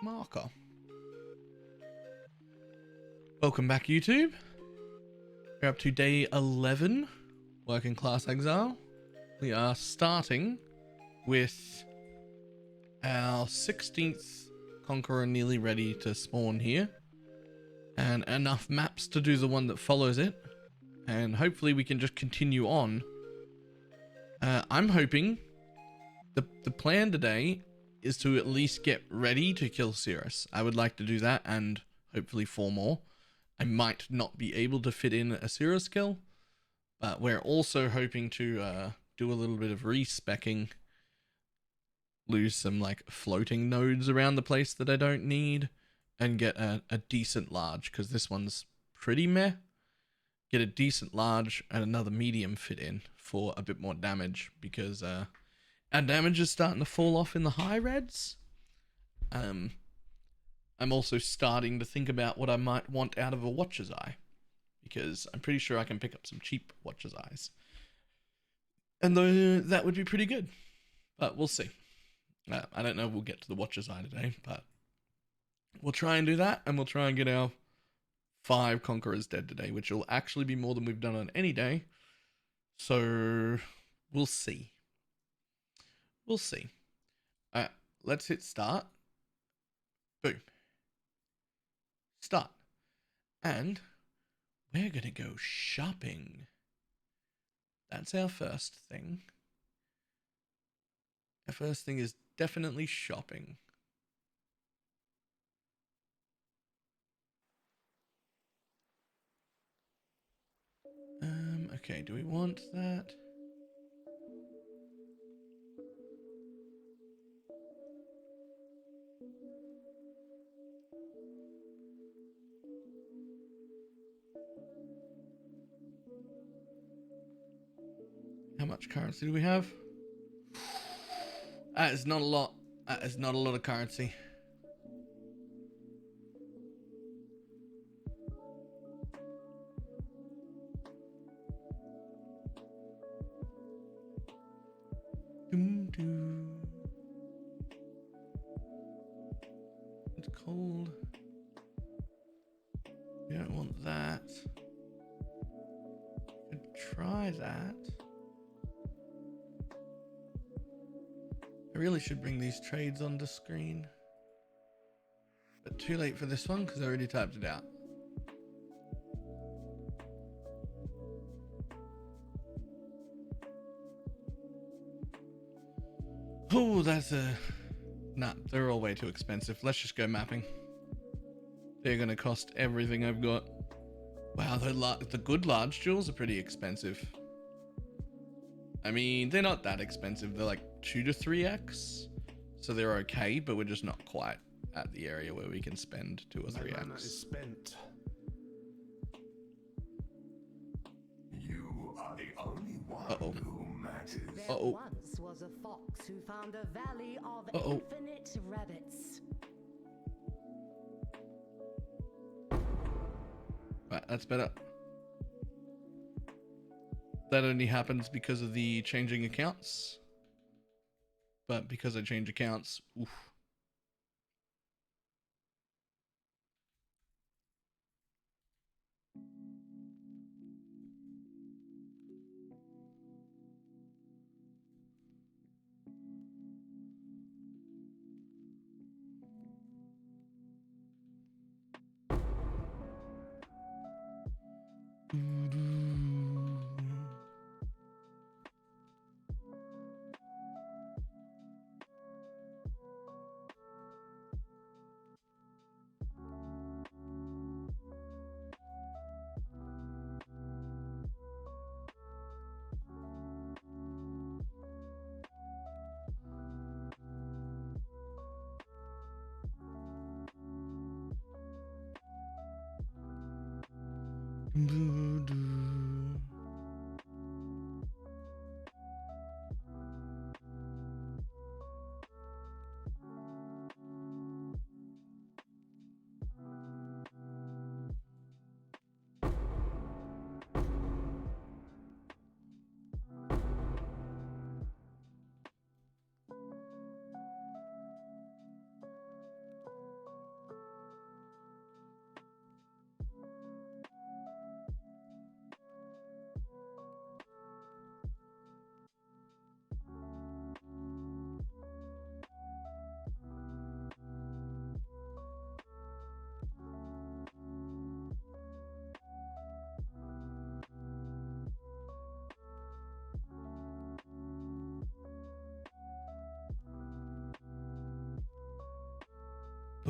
marker. Welcome back, YouTube. We're up to day 11, Working Class Exile. We are starting with our 16th Conqueror nearly ready to spawn here, and enough maps to do the one that follows it, and hopefully we can just continue on. I'm hoping the plan today is to at least get ready to kill Cirrus. I would like to do that, and hopefully 4 more. I might not be able to fit in a Cirrus kill, but we're also hoping to do a little bit of respecking, lose some like floating nodes around the place that I don't need, and get a decent large, because this one's pretty meh. Get a decent large and another medium fit in for a bit more damage, because our damage is starting to fall off in the high reds. I'm also starting to think about what I might want out of a Watcher's Eye, because I'm pretty sure I can pick up some cheap Watcher's Eyes, and though that would be pretty good, but we'll see. I don't know if we'll get to the Watcher's Eye today, but we'll try and do that, and we'll try and get our 5 Conquerors dead today, which will actually be more than we've done on any day. So we'll see. We'll see. Let's hit start. Boom. Start. And we're gonna go shopping. That's our first thing. Our first thing is definitely shopping. Okay, do we want that? How much currency do we have? That is not a lot. That is not a lot of currency. It's cold. We don't want that. Could try that. I really should bring these trades onto screen, but too late for this one because I already typed it out. Oh, that's a... Nah, they're all way too expensive. Let's just go mapping. They're going to cost everything I've got. Wow, the good large jewels are pretty expensive. I mean, they're not that expensive. They're like 2 to 3x. So they're okay, but we're just not quite at the area where we can spend 2 or 3x. My mana is spent. You are the only one who matters. There once was a fox who found a valley of infinite rabbits. Right, that's better. That only happens because of the changing accounts. But because I change accounts, oof.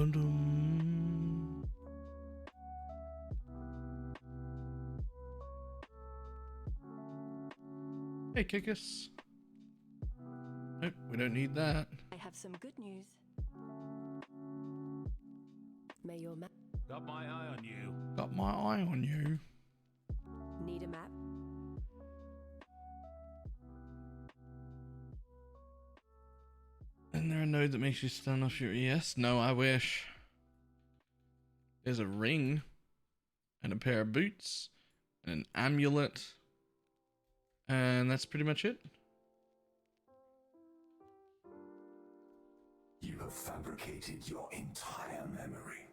Ba-dum. Hey, Kickus. Nope, we don't need that. I have some good news. May your map Got my eye on you. Got my eye on you. need a map. Isn't there a node that makes you stand off your ES? No, I wish. There's a ring and a pair of boots and an amulet. And that's pretty much it. You have fabricated your entire memory.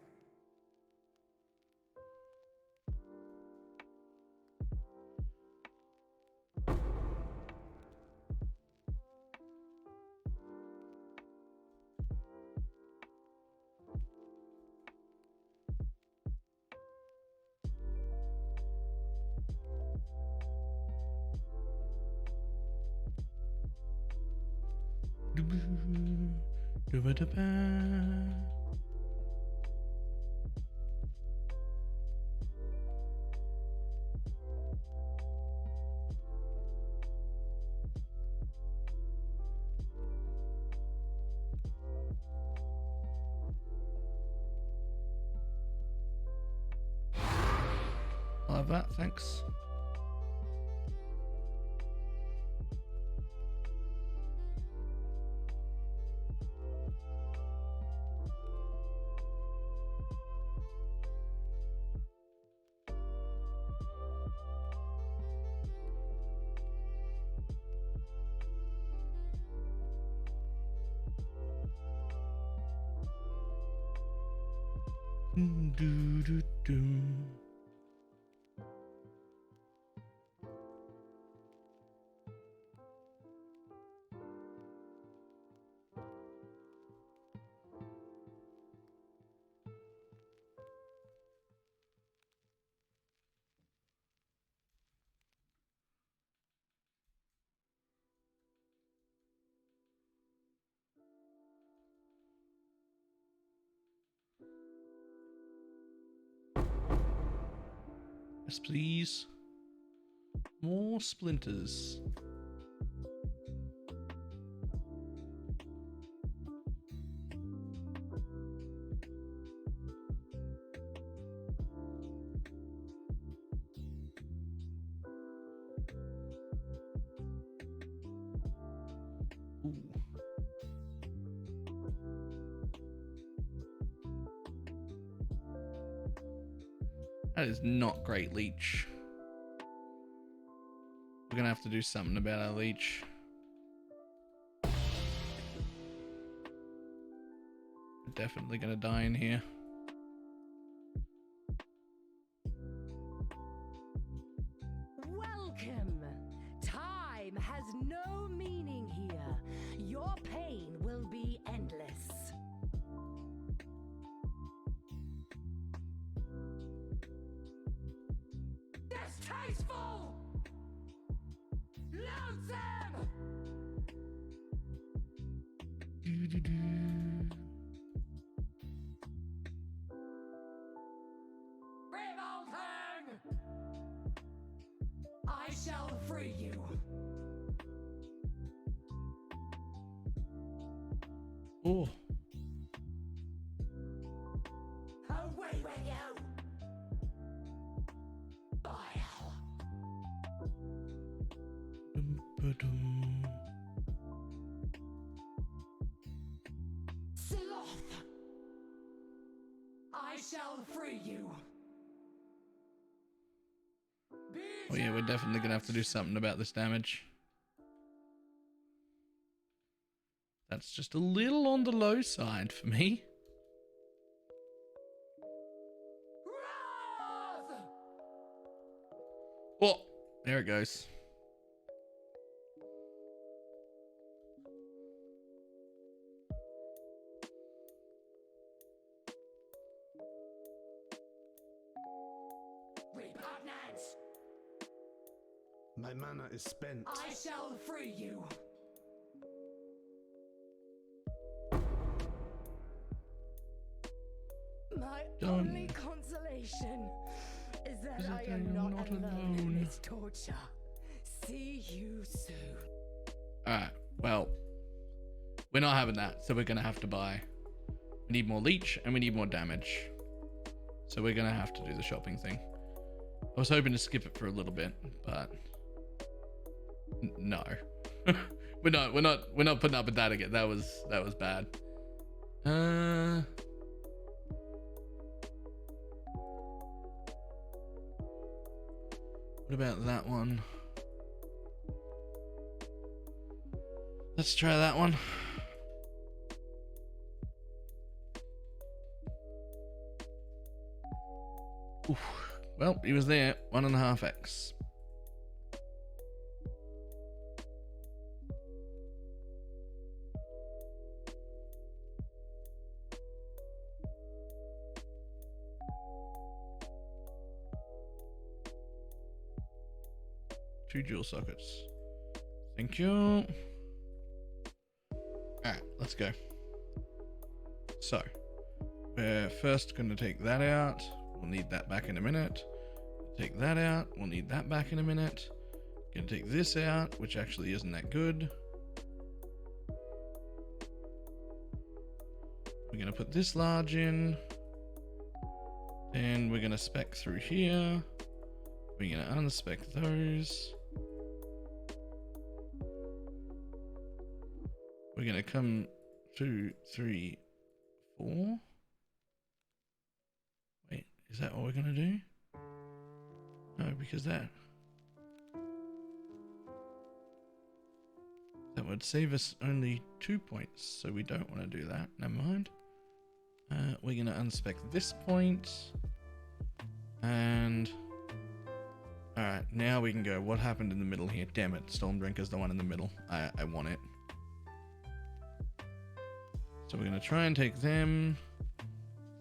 I'll have that, thanks. Do, do, do. Yes, please. More splinters. Ooh. That is not great, leech. We're gonna have to do something about our leech. We're definitely gonna die in here. Welcome! Time has no meaning here. Your pain will be endless. Distasteful! Loathsome! Revolting! I shall free you. Oh, Away with you! Vile! dum-ba-dum. Sloth! I shall free you. Oh yeah, we're definitely gonna have to do something about this damage. That's just a little on the low side for me. Wrath! Oh, there it goes. Repugnance! My mana is spent. I shall free you. My Done. only consolation is that Is I that am you're not, not alone in alone. this torture. See you soon. Alright, well, we're not having that, so we're gonna have to buy. We need more leech and we need more damage. So we're gonna have to do the shopping thing. I was hoping to skip it for a little bit, but no. we're not putting up with that again. That was bad. What about that one? Let's try that one. Oof. Well, he was there. 1.5x. Two dual sockets. Thank you. Alright, let's go. So, we're first going to take that out. We'll need that back in a minute. Take that out. We'll need that back in a minute. Gonna take this out, which actually isn't that good. We're gonna put this large in. And we're gonna spec through here. We're gonna unspec those. We're gonna come 2, 3, 4. Wait, is that what we're gonna do? No, because that would save us only 2 points, so we don't want to do that. Never mind. We're gonna unspec this point, and all right, now we can go. What happened in the middle here? Damn it, Stormdrinker's the one in the middle. I want it. So we're gonna try and take them,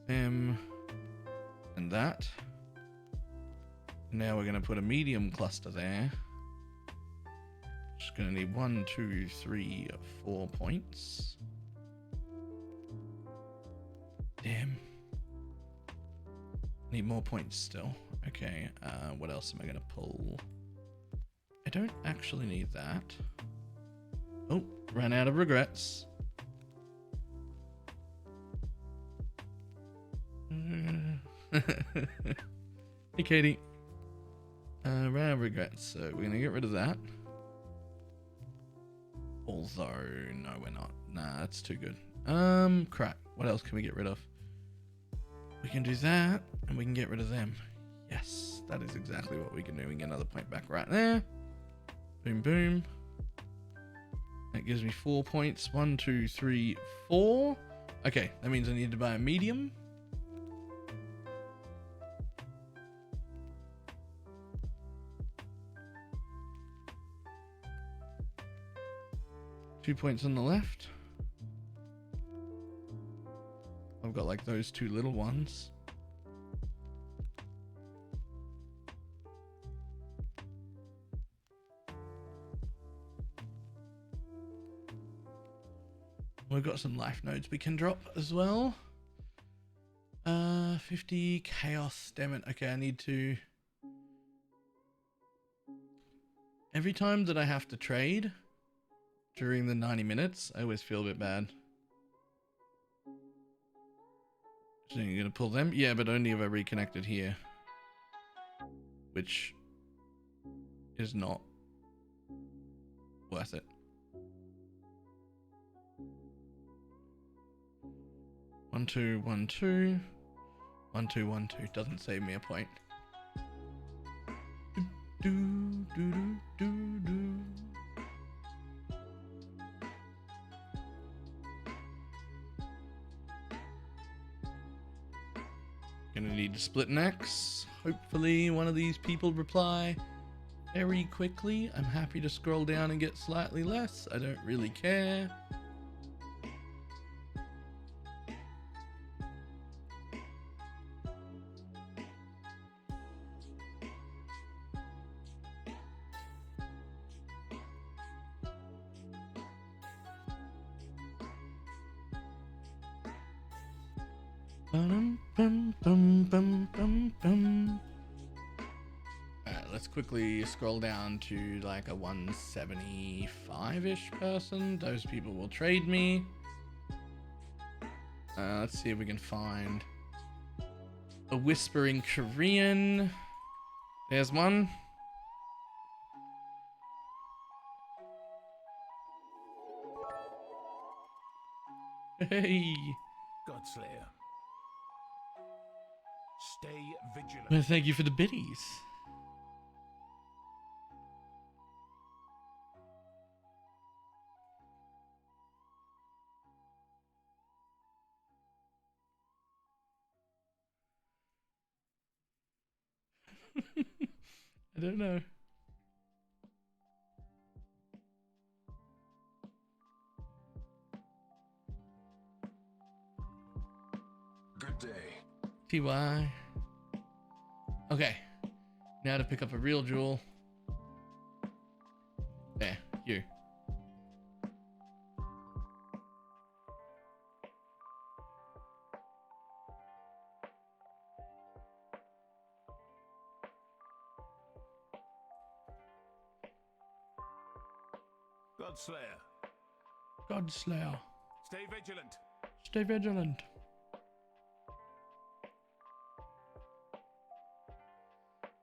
and that. Now we're gonna put a medium cluster there. Just gonna need 1, 2, 3, 4 points. Damn. Need more points still. Okay, what else am I gonna pull? I don't actually need that. Oh, ran out of regrets. Hey, Katie. Ran out of regrets, so we're gonna get rid of that. Although, no, we're not. Nah, that's too good. Crap. What else can we get rid of? We can do that, and we can get rid of them. Yes, that is exactly what we can do. We can get another point back right there. Boom, boom. That gives me 4 points. 1, 2, 3, 4. Okay, that means I need to buy a medium. Two points on the left. I've got like those two little ones. We've got some life nodes we can drop as well. 50 chaos. Damn it. Okay, I need to. Every time that I have to trade during the 90 minutes, I always feel a bit bad. So you're gonna pull them? Yeah, but only if I reconnected here. Which is not worth it. One, two, 1, 2. 1, 2, 1, 2. Doesn't save me a point. Do, do, do, do, do. Gonna need to split an X. Hopefully one of these people reply very quickly. I'm happy to scroll down and get slightly less. I don't really care. Alright, let's quickly scroll down to like a 175-ish person. Those people will trade me. Let's see if we can find a whispering Korean. There's one. Hey. Godslayer. Stay vigilant. Well, thank you for the biddies. I don't know. Good day. TY. Okay. Now to pick up a real jewel. There, you. Godslayer. Godslayer. Stay vigilant. Stay vigilant.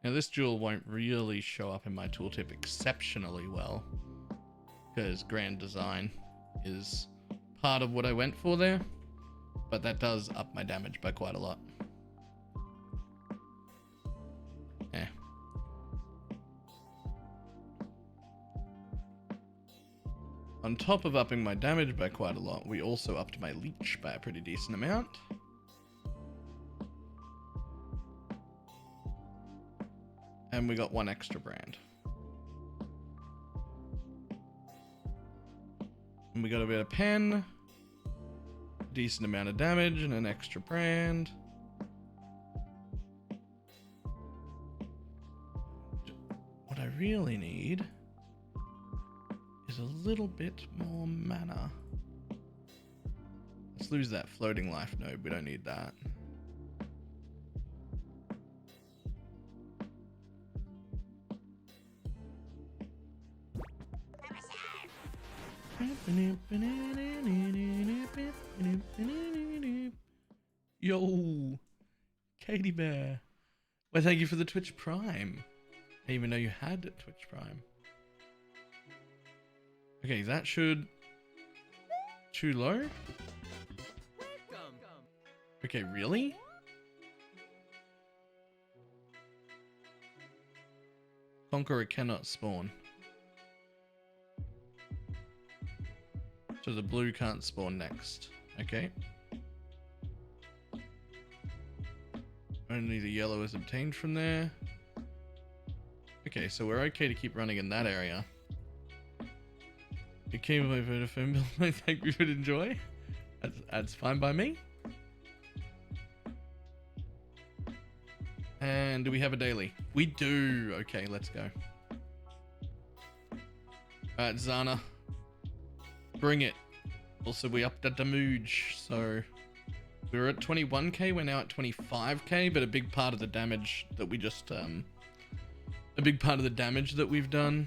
Now this jewel won't really show up in my tooltip exceptionally well, because grand design is part of what I went for there, but that does up my damage by quite a lot. Yeah. On top of upping my damage by quite a lot, we also upped my leech by a pretty decent amount. And we got one extra brand. And we got a bit of pen, decent amount of damage, and an extra brand. What I really need is a little bit more mana. Let's lose that floating life node. We don't need that. Yo, Katie Bear. Well, thank you for the Twitch Prime. I didn't even know you had a Twitch Prime. Okay, that should... Too low? Okay, really? Conqueror cannot spawn. So the blue can't spawn next. Okay. Only the yellow is obtained from there. Okay, so we're okay to keep running in that area. It came over to film build. Thank you for the enjoy. That's fine by me. And do we have a daily? We do. Okay, let's go. Alright, Zana. Bring it. Also, we upped the damage, so we were at 21k, we're now at 25k, but a big part of the damage that we just a big part of the damage that we've done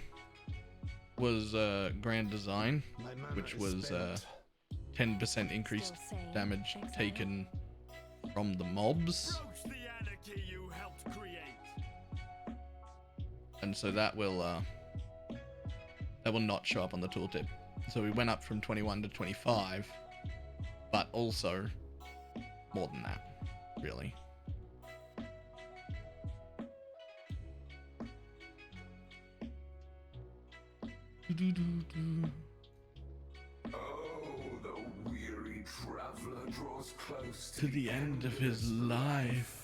was grand design, which was 10% increased damage taken from the mobs, and so that will not show up on the tooltip. So we went up from 21 to 25, but also more than that, really. Oh, the weary traveler draws close To the end of his life.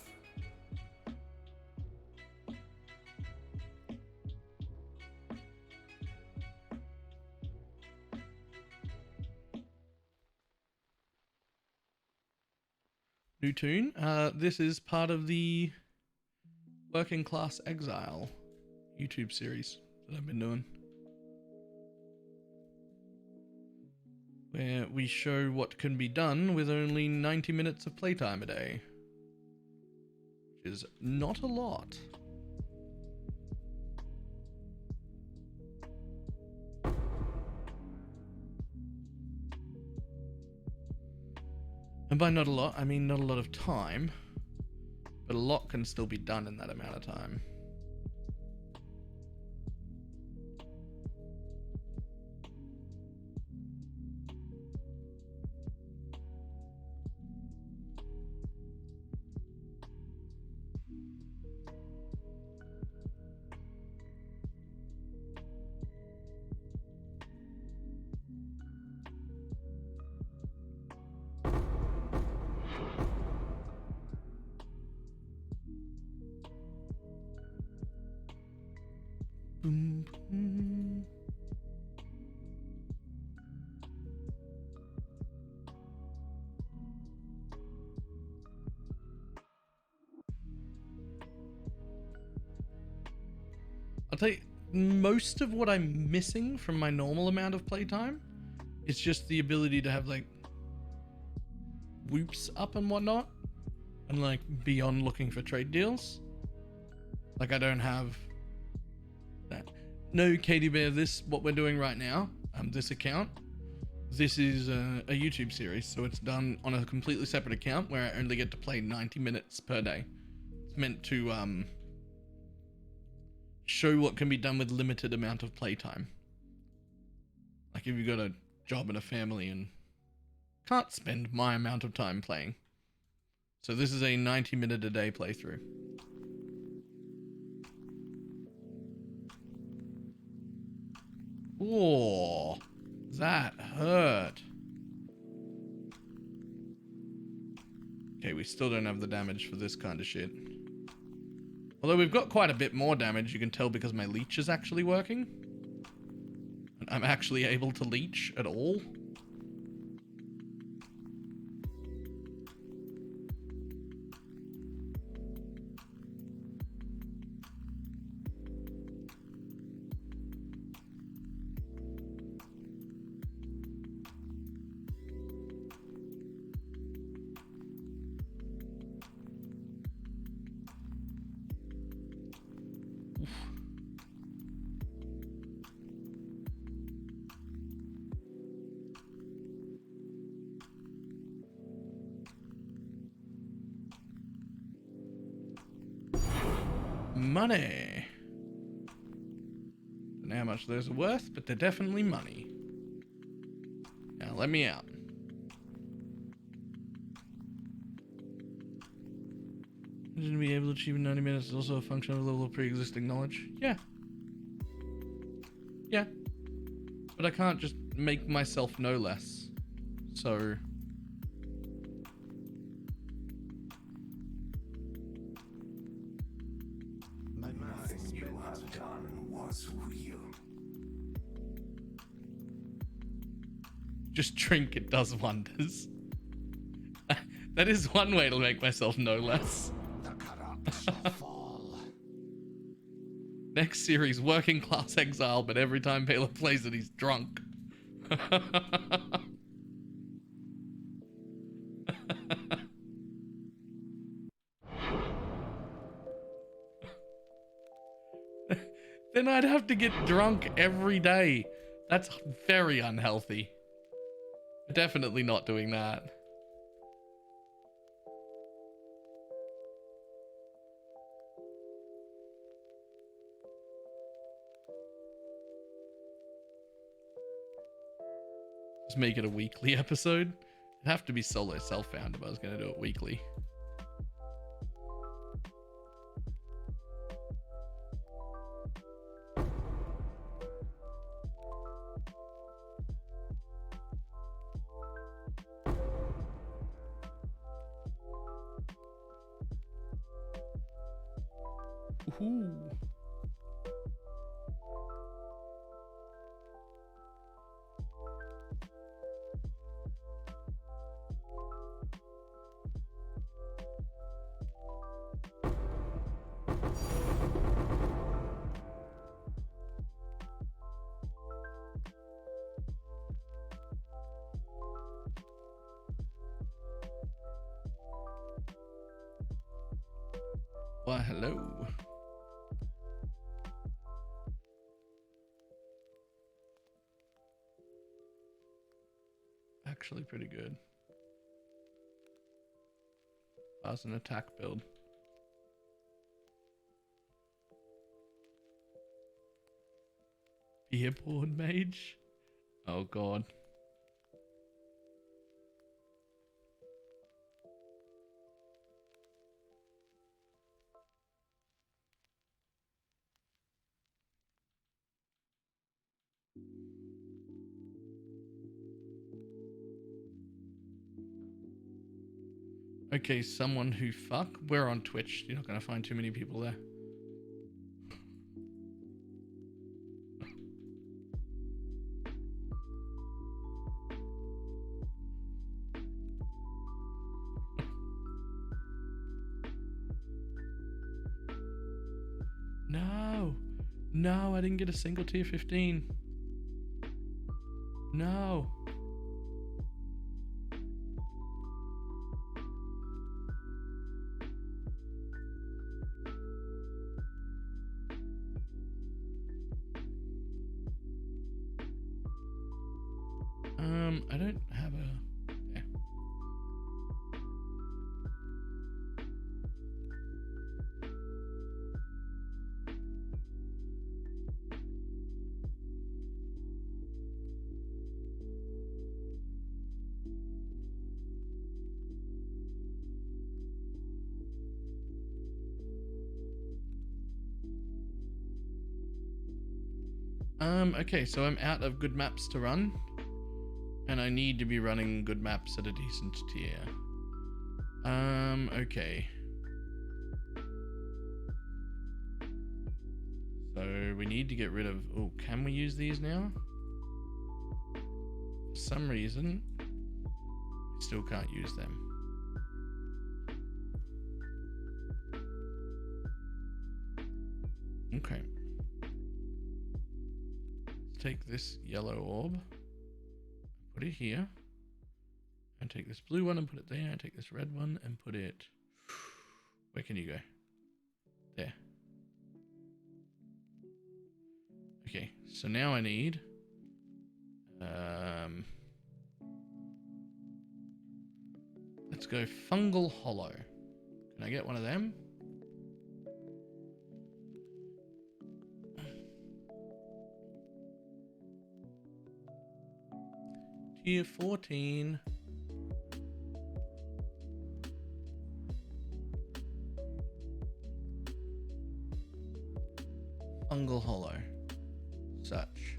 New tune. This is part of the Working Class Exile YouTube series that I've been doing. where we show what can be done with only 90 minutes of playtime a day, which is not a lot. And by not a lot, I mean not a lot of time, but a lot can still be done in that amount of time. Boom, boom. I'll tell you, most of what I'm missing from my normal amount of playtime is just the ability to have like whoops up and whatnot, and like beyond looking for trade deals. Like I don't have that. No, Katie Bear, this, what we're doing right now, this account, this is a YouTube series, so it's done on a completely separate account where I only get to play 90 minutes per day. It's meant to show what can be done with limited amount of playtime. Like if you've got a job and a family and can't spend my amount of time playing. So this is a 90-minute a day playthrough. Oh, that hurt. Okay, we still don't have the damage for this kind of shit. Although we've got quite a bit more damage, you can tell because my leech is actually working. And I'm actually able to leech at all. Money. Don't know how much those are worth, but they're definitely money. Now let me out. To be able to achieve in 90 minutes is also a function of a level of pre-existing knowledge. Yeah. Yeah. But I can't just make myself know less. So... Nothing you have done was real. Just drink, it does wonders. That is one way to make myself know less. The corrupt shall fall. Next series, Working Class Exile, but every time Baylor plays it, he's drunk. Then I'd have to get drunk every day. That's very unhealthy. Definitely not doing that. Just make it a weekly episode. It'd have to be solo self-found if I was going to do it weekly. Ooh. Why, hello. Actually pretty good. As an attack build. Beerboard mage? Oh god. Okay, someone who fuck. We're on Twitch. You're not gonna find too many people there. No. No, I didn't get a single tier 15. No. I don't have a... Yeah. Okay, so I'm out of good maps to run. And I need to be running good maps at a decent tier. Okay. So we need to get rid of... Oh, can we use these now? For some reason, we still can't use them. Okay. Let's take this yellow orb. Put it here. And take this blue one and put it there. And take this red one and put it... Where can you go? There. Okay, so now I need... let's go fungal hollow. Can I get one of them? Tier 14. Fungal hollow. Such.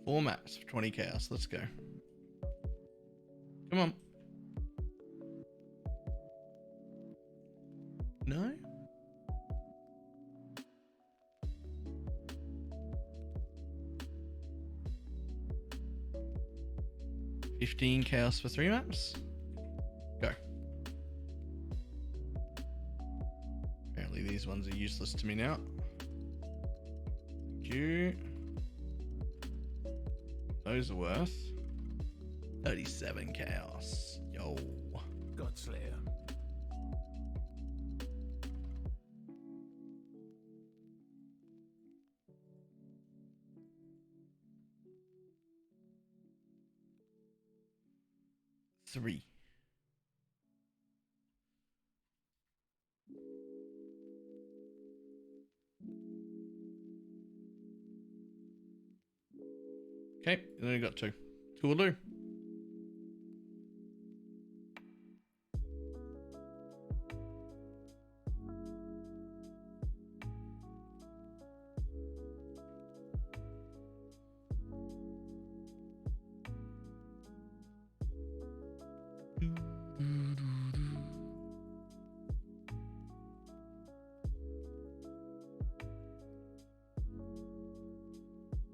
Four maps for 20 chaos. Let's go. Come on. No? $15 chaos for 3 maps. Go. Apparently these ones are useless to me now. Thank you. Those are worth 37 chaos. Yo. Godslayer. Three. Okay, then we got two. Two will do.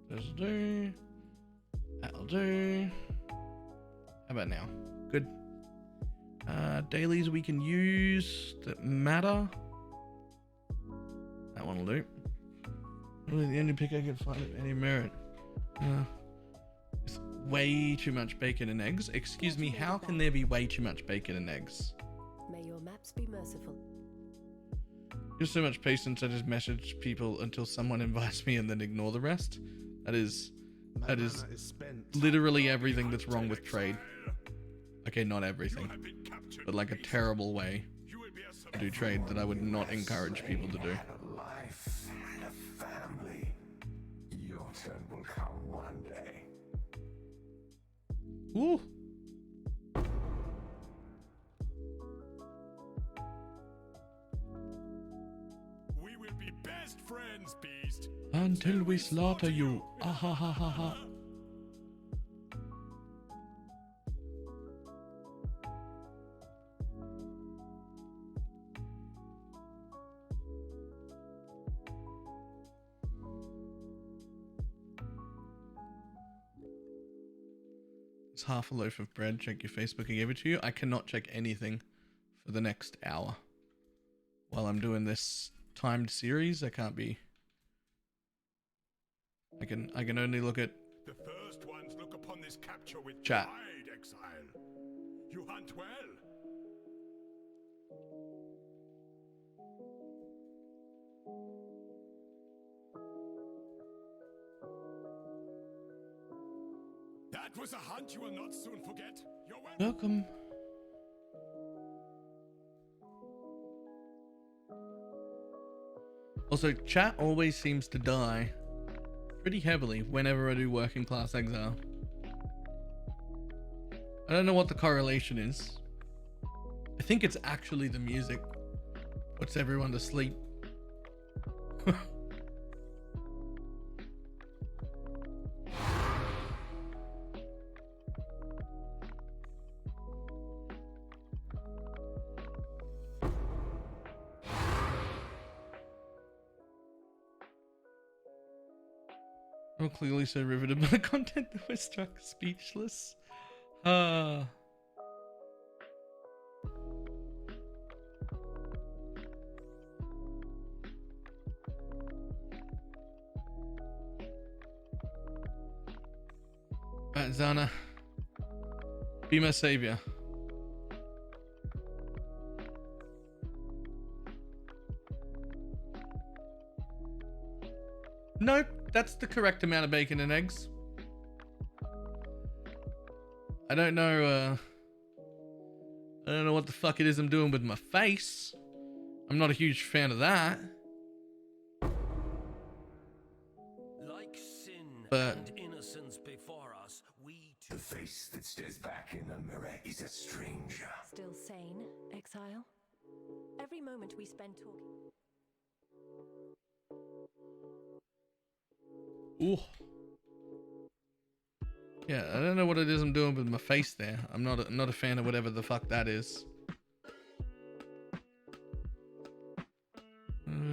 This'll do. That'll do. How about now? Good. Dailies we can use that matter. That one will do. Really the only pick I can find of any merit. It's way too much bacon and eggs. Excuse me, how can there be way too much bacon and eggs? May your maps be merciful. Just so much patience, I just message people until someone invites me and then ignore the rest. That is literally everything that's wrong with trade. Okay, not everything, but like a terrible way to do trade that I would not encourage people to do. Had a life and a family. Your turn will come one day. Ooh. We will be best friends, Beast. Until we slaughter you. Ah ha ha ha ha. It's half a loaf of bread. Check your Facebook. I gave it to you. I cannot check anything for the next hour while I'm doing this timed series. I can't be. I can only look at The first ones look upon this capture with Chat. pride, Exile. You hunt well. That was a hunt you will not soon forget. You're welcome. welcome. Also, chat always seems to die pretty heavily whenever I do Working Class Exile. I don't know what the correlation is. I think it's actually the music puts everyone to sleep. I'm clearly so riveted by the content that we're struck speechless. Alright, Zana. Be my savior. Nope, that's the correct amount of bacon and eggs. I don't know what the fuck it is I'm doing with my face. I'm not a huge fan of that. Like sin But- and innocence before us, we The too. face that stares back in the mirror is a stranger. Still sane, Exile? Every moment we spend talking. Ooh. Yeah, I don't know what it is I'm doing with my face there. I'm not a fan of whatever the fuck that is.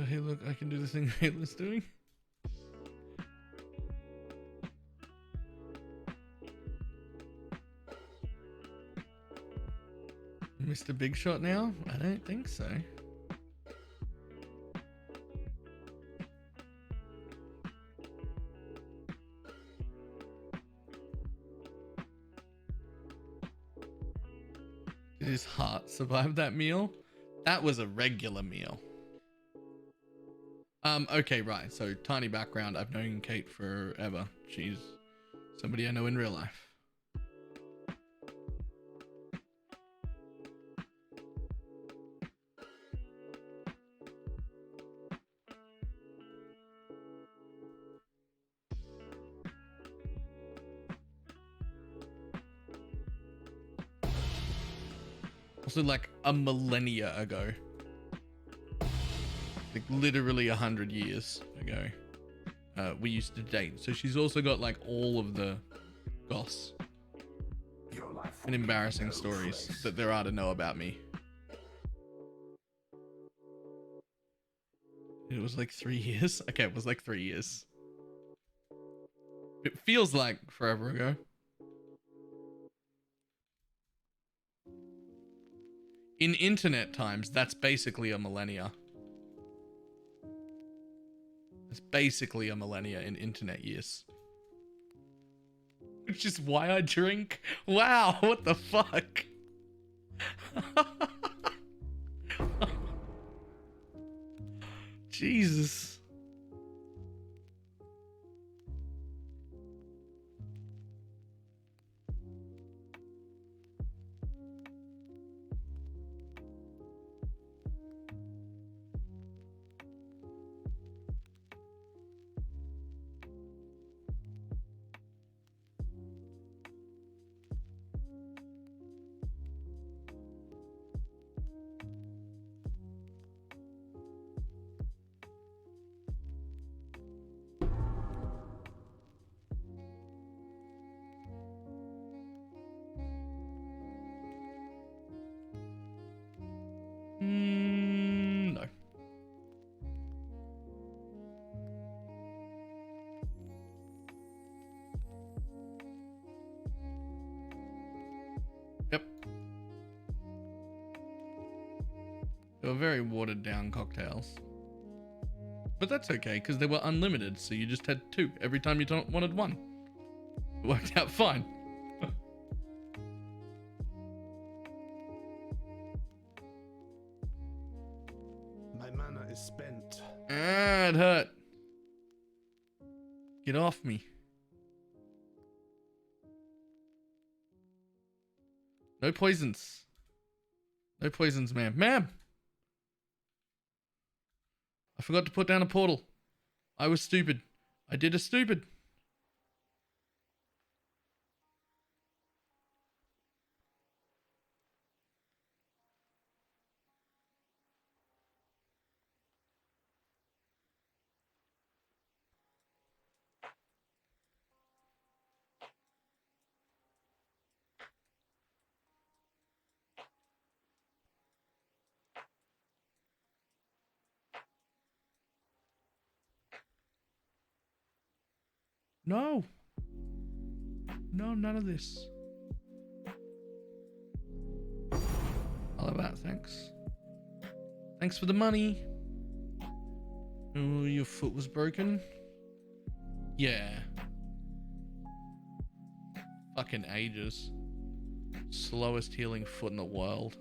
Hey, look, I can do the thing Hitler's doing. Mr. Big Shot now? I don't think so. Did his heart survive that meal? That was a regular meal. Okay, right. So, tiny background. I've known Kate forever. She's somebody I know in real life. Also, like a millennia ago. Like literally 100 years ago. We used to date. So she's also got like all of the goss Your life and will be embarrassing no stories trace. that there are to know about me. It was like 3 years. Okay, it was like 3 years. It feels like forever ago. In internet times, that's basically a millennia. It's basically a millennia in internet years. Which is why I drink. Wow, what the fuck? Jesus. No. Yep. They were very watered down cocktails. But that's okay, because they were unlimited, so you just had 2 every time you wanted 1. It worked out fine. My mana is spent. Ah, it hurt. Get off me. No poisons. No poisons, ma'am. Ma'am! I forgot to put down a portal. I was stupid. I did a stupid. No. No, none of this. All about, thanks. Thanks for the money. Oh, your foot was broken? Yeah. Fucking ages. Slowest healing foot in the world.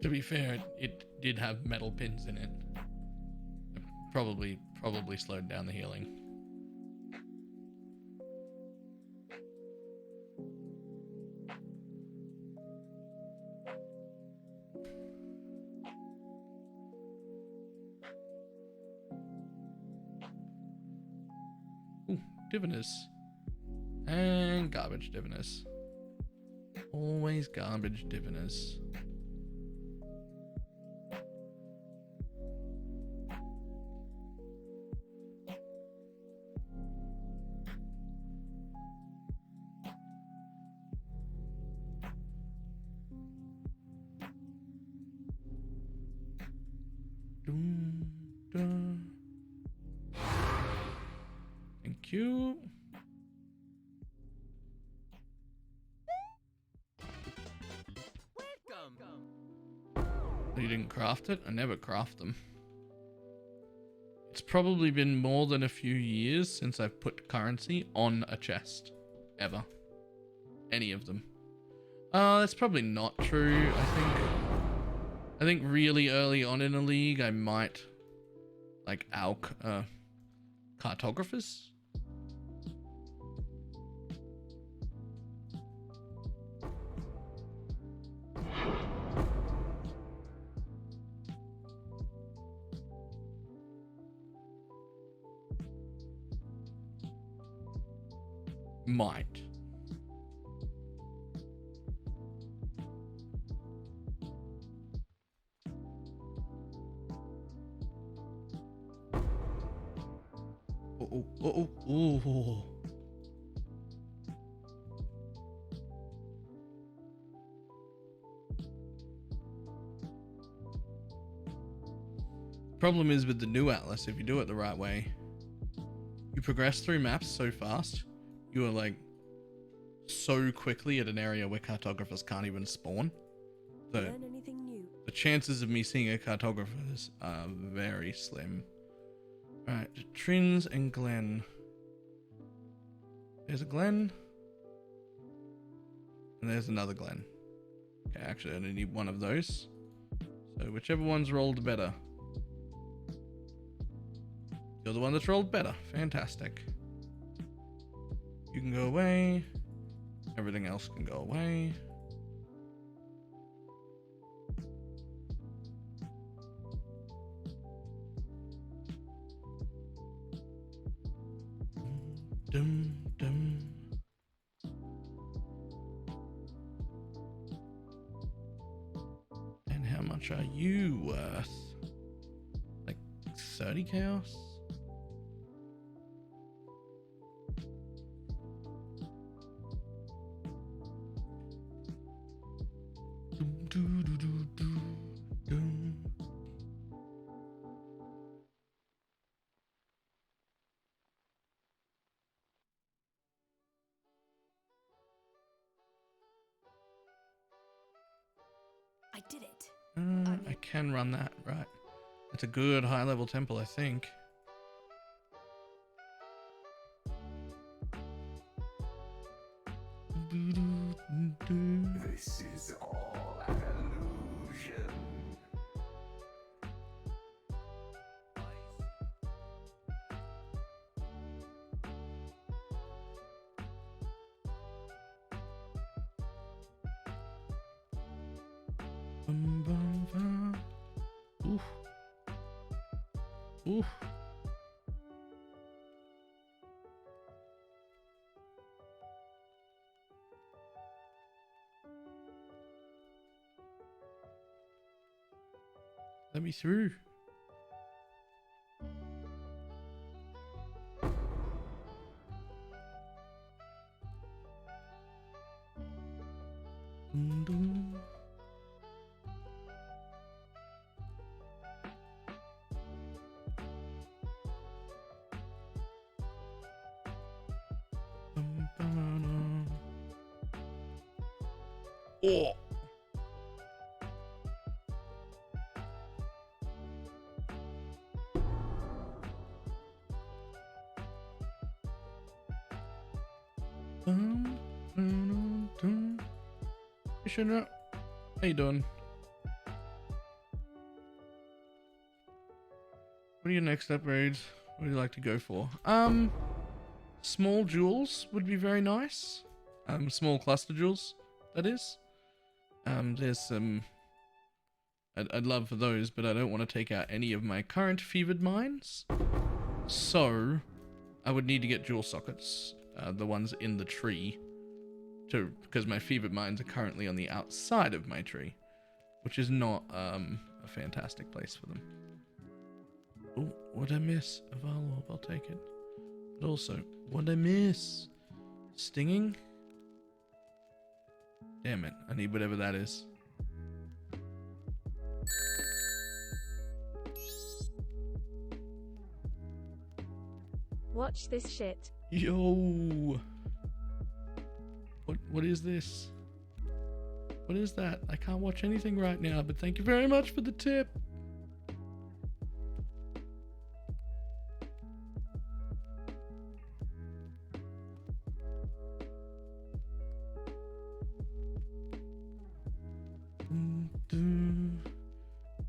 To be fair, it did have metal pins in it. It probably slowed down the healing. Ooh, diviners. And garbage diviners. Always garbage diviners. Thank you. You didn't craft it? I never craft them. It's probably been more than a few years since I've put currency on a chest. Ever. Any of them. That's probably not true. I think really early on in a league I might like cartographers. Might. Oh. Problem is with the new Atlas, if you do it the right way, You progress through maps so fast. You are like so quickly at an area where cartographers can't even spawn. So Learn anything new? the chances of me seeing a cartographer are very slim. Alright, Trins and Glen. There's a Glen. And there's another Glen. Okay, actually I only need one of those. So whichever one's rolled better. You're the one that's rolled better. Fantastic. You can go away. Everything else can go away. Dum, dum. And how much are you worth? Like 30 chaos? Dum, doo, doo, doo, doo, dum. I did it. I can run that, right. It's a good high level temple, I think. This is all an illusion. Oof. Oof. Let me through. Dum, dum. Bum, ba-da. Oh. Dum, dum, dum. Hey, Shinra. How you doing? What are your next upgrades? What do you like to go for? Small jewels would be very nice. Small cluster jewels, that is. There's some... I'd love for those, but I don't want to take out any of my current fevered mines. So, I would need to get jewel sockets, the ones in the tree, because my fevered mines are currently on the outside of my tree, which is not a fantastic place for them. Oh, what'd I miss? A Valor, I'll take it. But also, what'd I miss? Stinging? Damn it, I need whatever that is. Watch this shit. Yo! What is this? What is that? I can't watch anything right now, but thank you very much for the tip.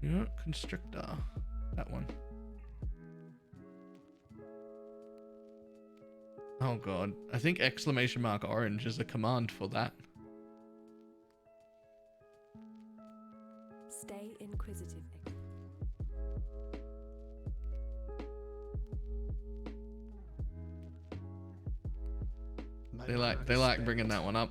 Yeah, constrictor. That one. Oh god, I think exclamation mark orange is a command for that. Stay inquisitive. They like bringing that one up.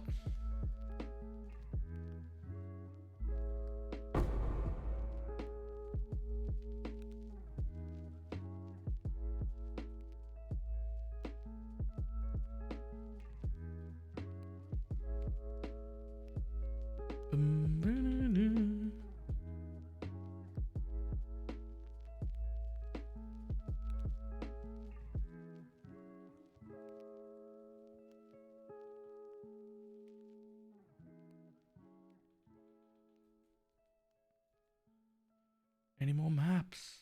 Any more maps?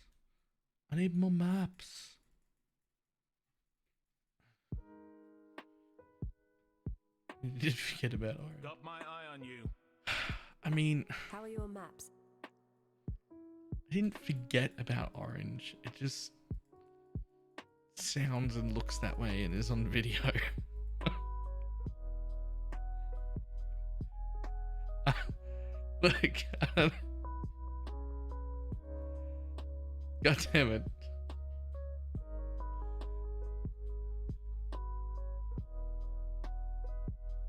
I need more maps. You did forget about Orange. Got my eye on you. I mean, How are your maps? I didn't forget about Orange. It just sounds and looks that way and is on video. Look, God damn it.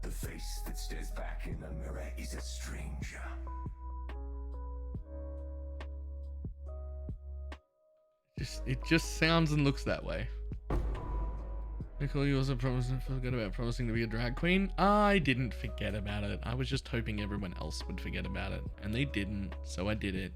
The face that stares back in the mirror is a stranger. It just sounds and looks that way. Nicole, you also forgot about promising to be a drag queen. I didn't forget about it. I was just hoping everyone else would forget about it, and they didn't, so I did it.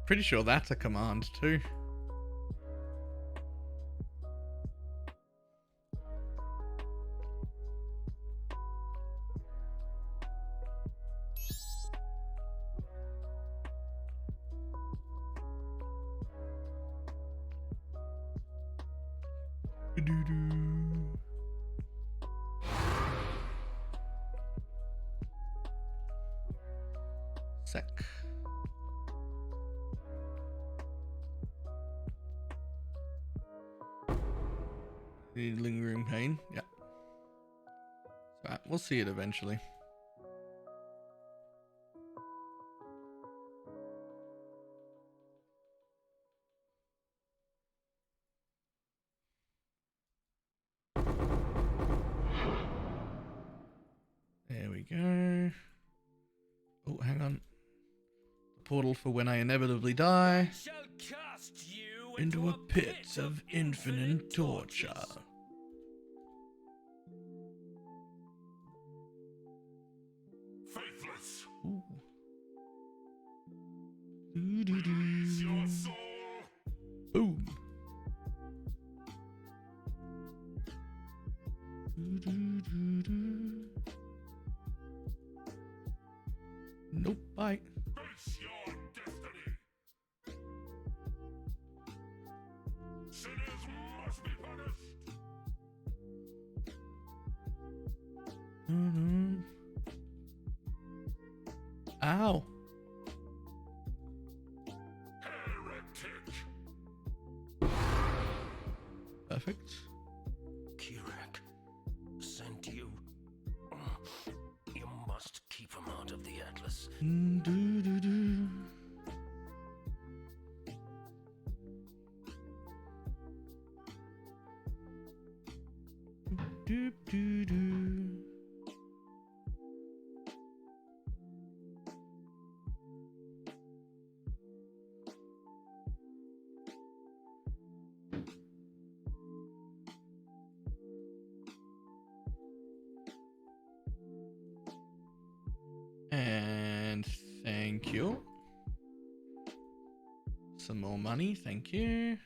Pretty sure that's a command too. Sec. Lingering pain. Yeah. We'll see it eventually. There we go. Oh, hang on. The portal for when I inevitably die shall cast you into a pit of infinite torture. Faithless. Ooh. Release your soul. Boom. Nope. Bye. Face your destiny. Sinners must be punished. Ow. Heretic. Perfect. Kirak sent you. You must keep him out of the Atlas. Do-do-do. Do-do-do. And thank you. Some more money, thank you.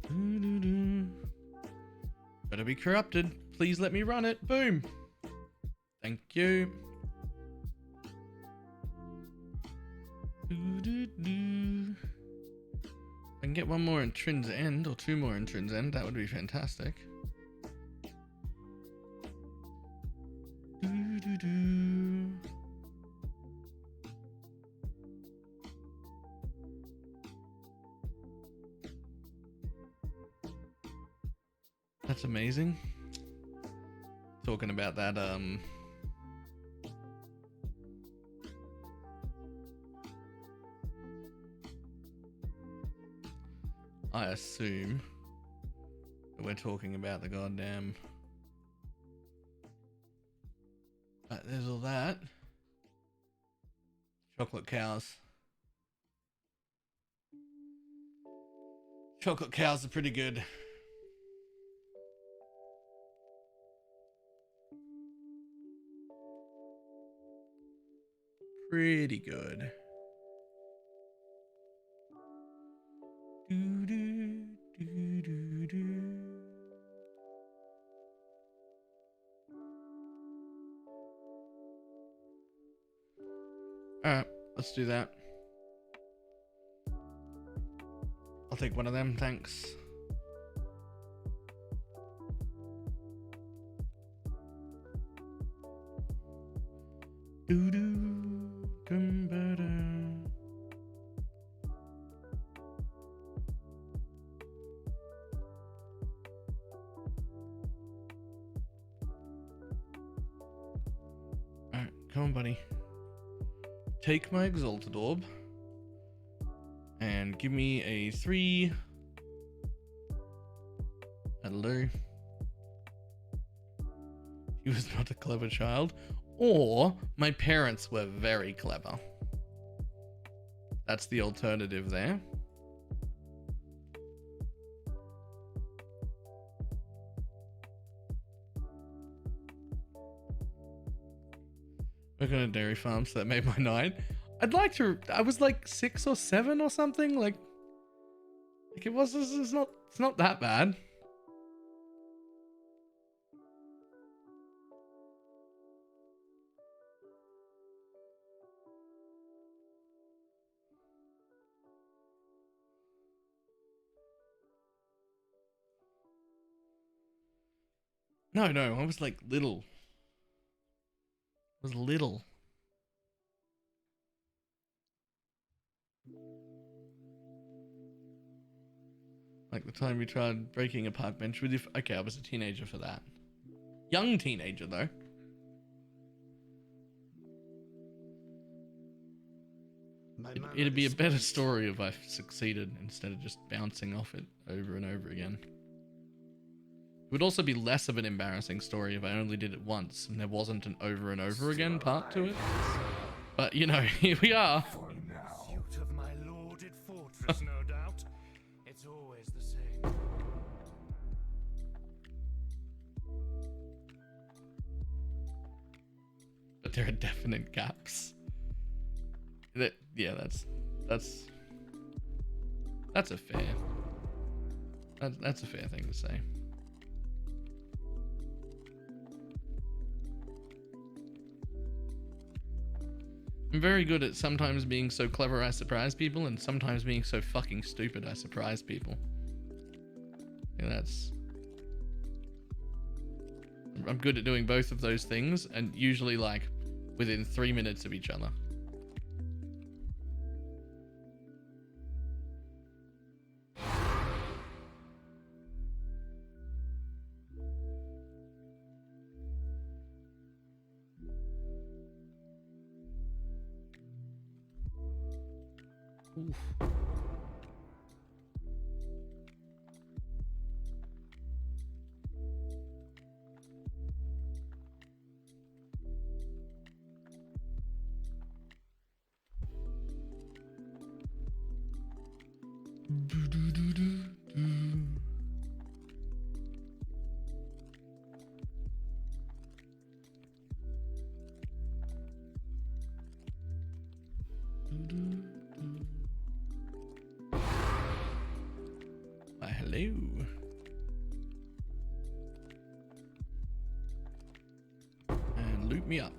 Doo-doo-doo. Better be corrupted. Please let me run it. Boom. Thank you. Doo-doo-doo. If I can get one more entrance end or two more entrance end, that would be fantastic. Doo-doo-doo. That's amazing. Talking about that, assume that we're talking about the goddamn... there's all that. Chocolate cows. Chocolate cows are pretty good. Pretty good. Do, do, do, do, do. Alright, let's do that. I'll take one of them, thanks. Do do dum ba da. Alright, come on, buddy. Take my exalted orb and give me a 3. Hello. He was not a clever child. Or my parents were very clever. That's the alternative there. Working on a dairy farm, so that made my 9. I'd like to. I was like 6 or 7 or something. Like it was. It's not that bad. No, I was like little. I was little. Like the time we tried breaking a park bench with you. Okay, I was a teenager for that. Young teenager though. It'd be a better story if I succeeded instead of just bouncing off it over and over again. It would also be less of an embarrassing story if I only did it once and there wasn't an over and over again part to it. But you know, here we are. Pursuit of my lauded fortress, no doubt. It's always the same. But there are definite gaps. Yeah, that's a fair. That's a fair thing to say. I'm very good at sometimes being so clever I surprise people and sometimes being so fucking stupid I surprise people. Yeah, I'm good at doing both of those things and usually like within 3 minutes of each other. Oof. Why, hello. And loot me up.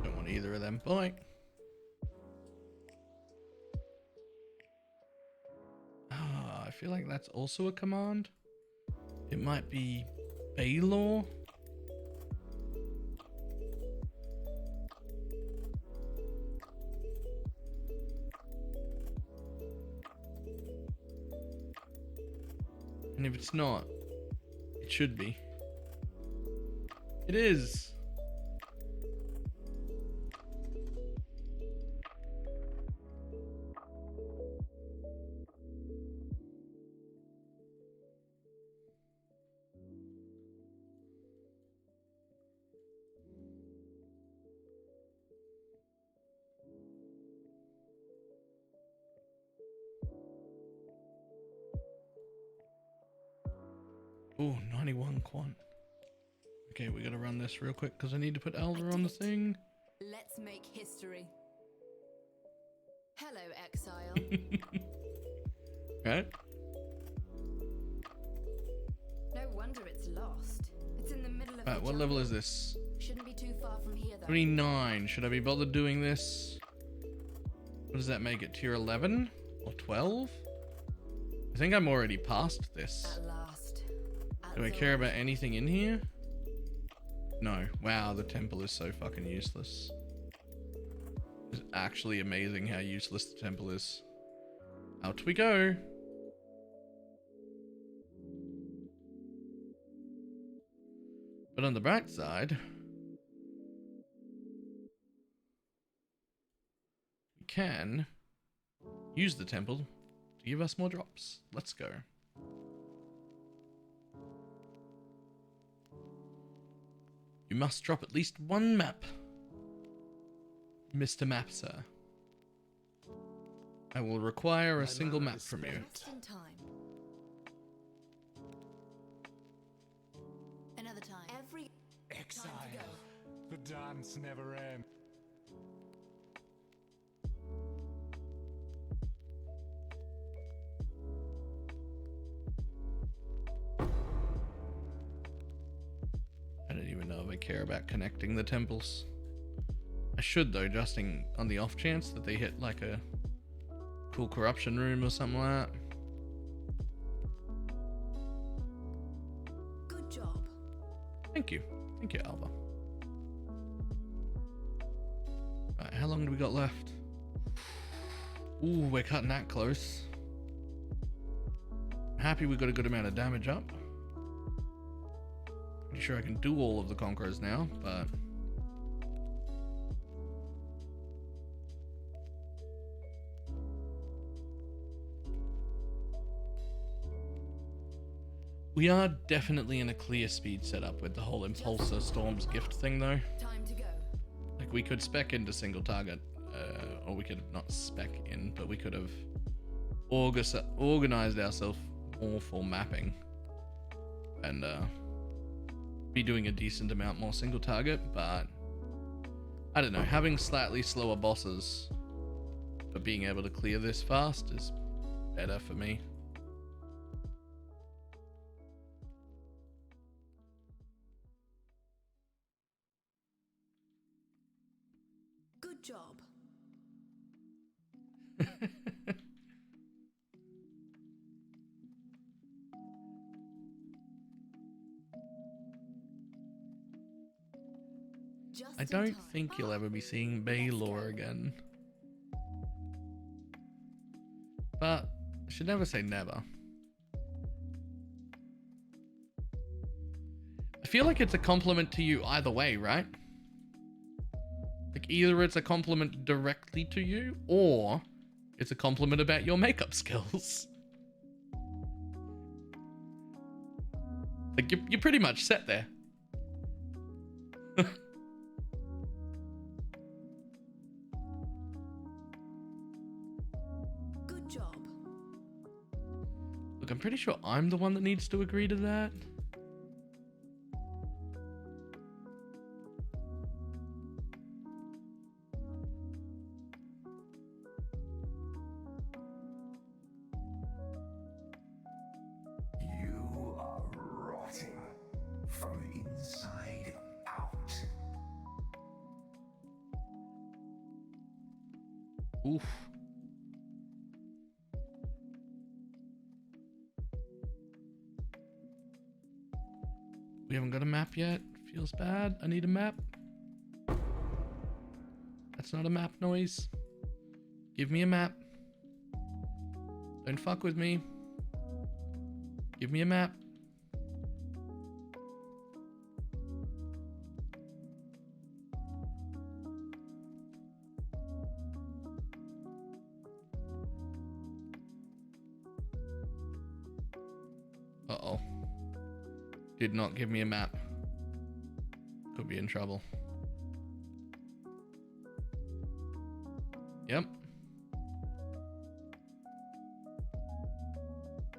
Don't want either of them. Bye. Ah, I feel like that's also a command. It might be Balor. And if it's not, it should be. It is. Oh, 91 quant. Okay, we gotta run this real quick because I need to put Elder on the thing. Let's make history. Hello, Exile. Right? No wonder it's lost. It's in the middle of Right, the what level jungle. is this? Shouldn't be too far from here, though. 29. Should I be bothered doing this? What does that make it? Tier 11 or 12? I think I'm already past this. At last. Do I care about anything in here? No. Wow, the temple is so fucking useless. It's actually amazing how useless the temple is. Out we go. But on the bright side, we can use the temple to give us more drops. Let's go. You must drop at least one map, Mr. Map, sir. I will require a single map from you. Just in time. Another time. Every Exile. time to go. The dance never ends. I don't even know if I care about connecting the temples. I should though, just on the off chance that they hit like a cool corruption room or something like that. Good job. Thank you. Thank you, Alba. Right, how long do we got left? Ooh, we're cutting that close. I'm happy we got a good amount of damage up. Pretty sure I can do all of the conquerors now, but we are definitely in a clear speed setup with the whole Impulsor Storm's gift thing though. Time to go. Like we could spec into single target, or we could not spec in, but we could have organized ourselves more for mapping and be doing a decent amount more single target, but I don't know, having slightly slower bosses but being able to clear this fast is better for me. Good job. Just I in don't time. think you'll ever be seeing Balor again. But I should never say never. I feel like it's a compliment to you either way, right? Like either it's a compliment directly to you or it's a compliment about your makeup skills. Like you're pretty much set there. job. Look, I'm pretty sure I'm the one that needs to agree to that. You are rotting from the inside out. Oof. We haven't got a map yet. Feels bad. I need a map. That's not a map noise. Give me a map. Don't fuck with me. Give me a map. Uh-oh. Did not give me a map. Could be in trouble. Yep.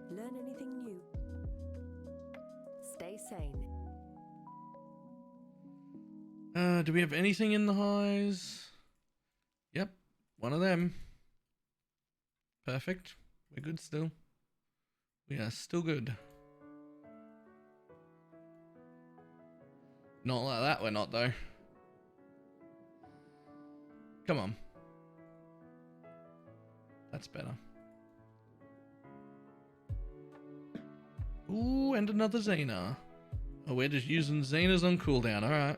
Learn anything new. Stay sane. Do we have anything in the highs? Yep. One of them. Perfect. We're good still. We are still good. Not like that, we're not though. Come on. That's better. Ooh, and another Zayna. Oh, we're just using Zaynas on cooldown, alright.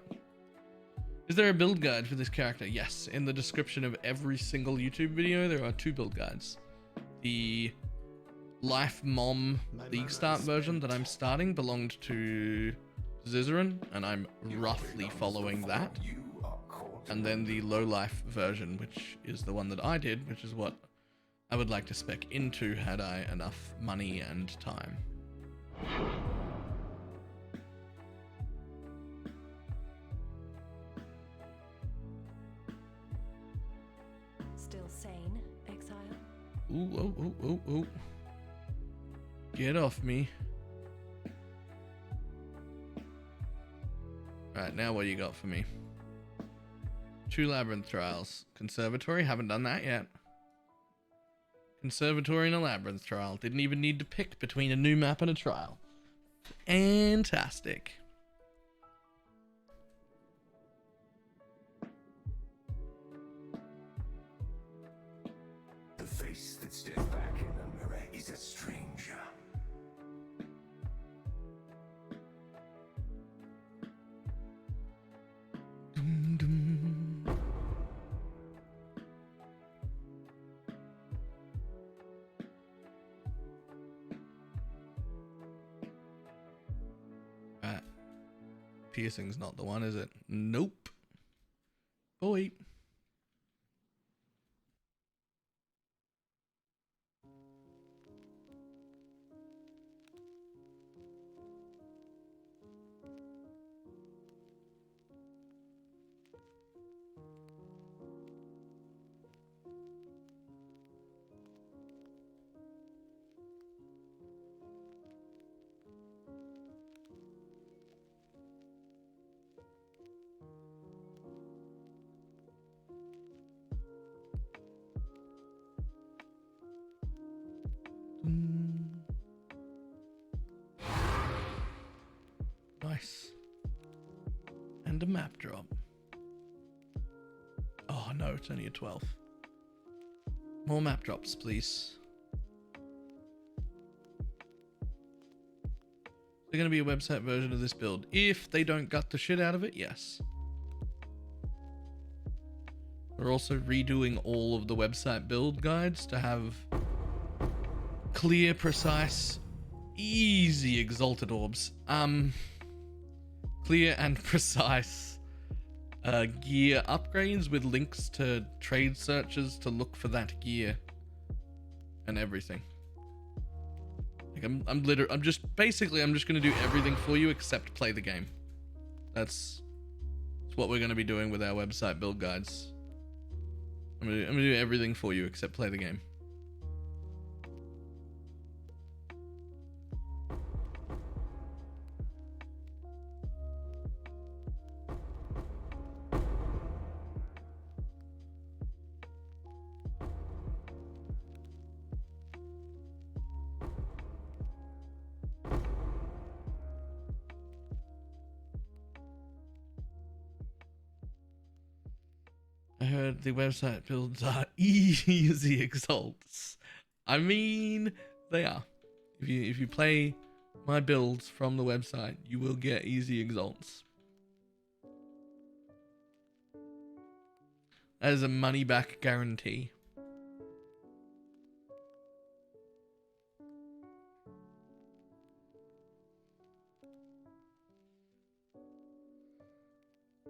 Is there a build guide for this character? Yes, in the description of every single YouTube video, there are 2 build guides. The Life Mom League Start version that I'm starting belonged to Zizaran, and I'm roughly following that. You are caught. And then the low life version, which is the one that I did, which is what I would like to spec into had I enough money and time. Still sane, Exile? Ooh, oh, oh, oh, oh. Get off me. Alright, now what do you got for me? 2 labyrinth trials. Conservatory, haven't done that yet. Conservatory and a labyrinth trial. Didn't even need to pick between a new map and a trial. Fantastic. The face that stares back in the mirror is a stranger. Dum, dum. Right. Piercing's not the one, is it? Nope. Boy. Nice. And a map drop. Oh no, it's only a 12. More map drops, please. They're going to be a website version of this build. If they don't gut the shit out of it, yes. We're also redoing all of the website build guides to have clear, precise, easy exalted orbs. Clear and precise gear upgrades with links to trade searches to look for that gear and everything. Like I'm just gonna do everything for you except play the game. That's what we're gonna be doing with our website build guides. I'm gonna do everything for you except play the game. heard the website builds are easy exalts. I mean, they are. If you play my builds from the website, you will get easy exalts. That is a money back guarantee.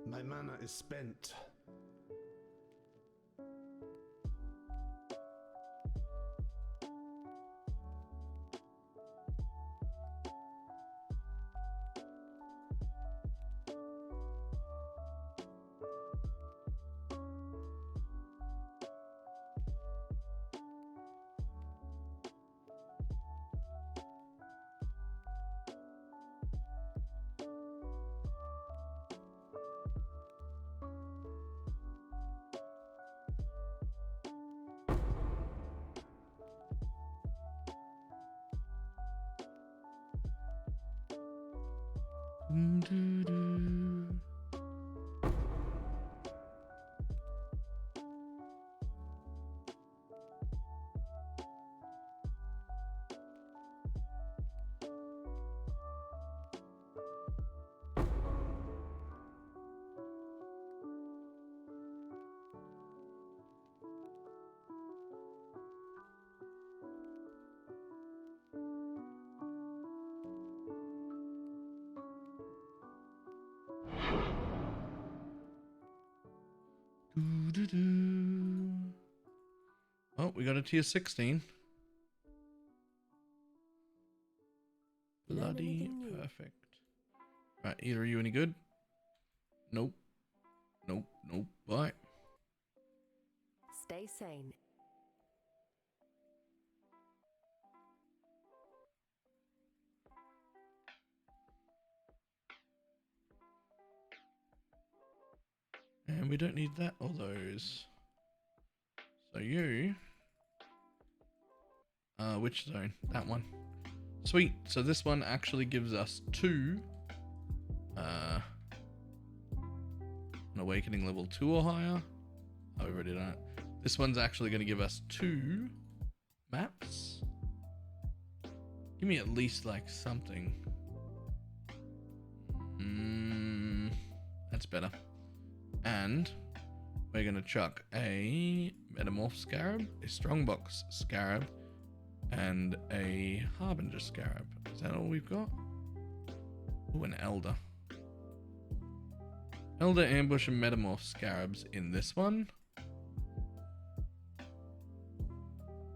My mana is spent. Oh, we got a tier 16. Learn Bloody anything new? perfect. Right, either are you any good? Nope. Nope. Nope. Bye. Stay sane. And we don't need that or those. So you... which zone? That one. Sweet. So this one actually gives us 2. An awakening level 2 or higher. Oh, we already done it. This one's actually going to give us 2 maps. Give me at least like something. That's better. And we're going to chuck a Metamorph Scarab, a Strongbox Scarab, and a Harbinger Scarab. Is that all we've got? Oh, an Elder. Elder, Ambush, and Metamorph Scarabs in this one.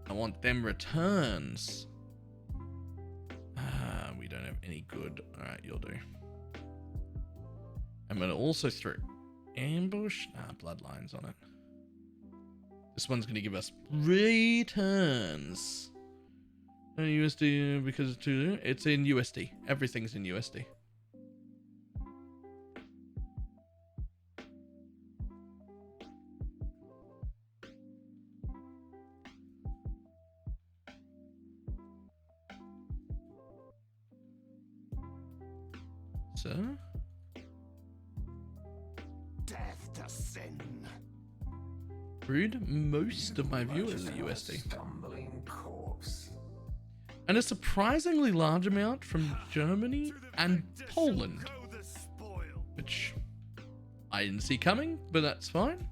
I want them returns. We don't have any good. Alright, you'll do. I'm going to also throw Ambush. Bloodlines on it. This one's going to give us returns. USD because it's in USD. Everything's in USD. So, Death to sin. rude. Most of my viewers are USD. Stumbling corpse. And a surprisingly large amount from Germany and Poland, Go the spoil. which I didn't see coming, but that's fine.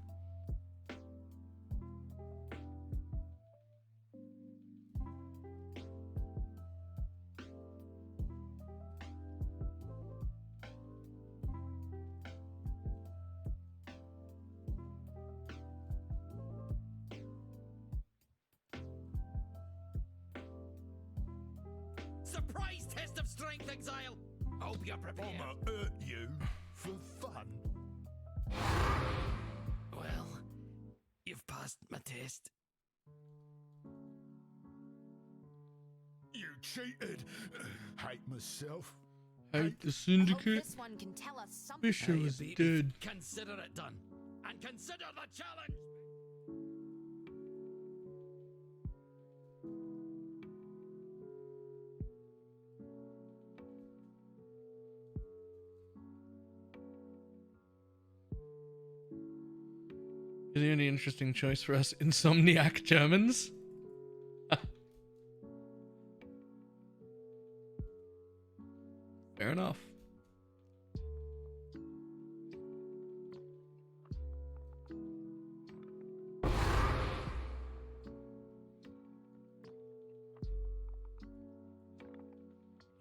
Surprise test of strength, Exile! Hope you're prepared. I'ma hurt you for fun. Well, you've passed my test. You cheated. Hate myself. Hate the I hope syndicate. this one can tell us something. Wish I Aye, was beat dead. it. Consider it done. And consider the challenge! Is the only interesting choice for us insomniac Germans? Fair enough.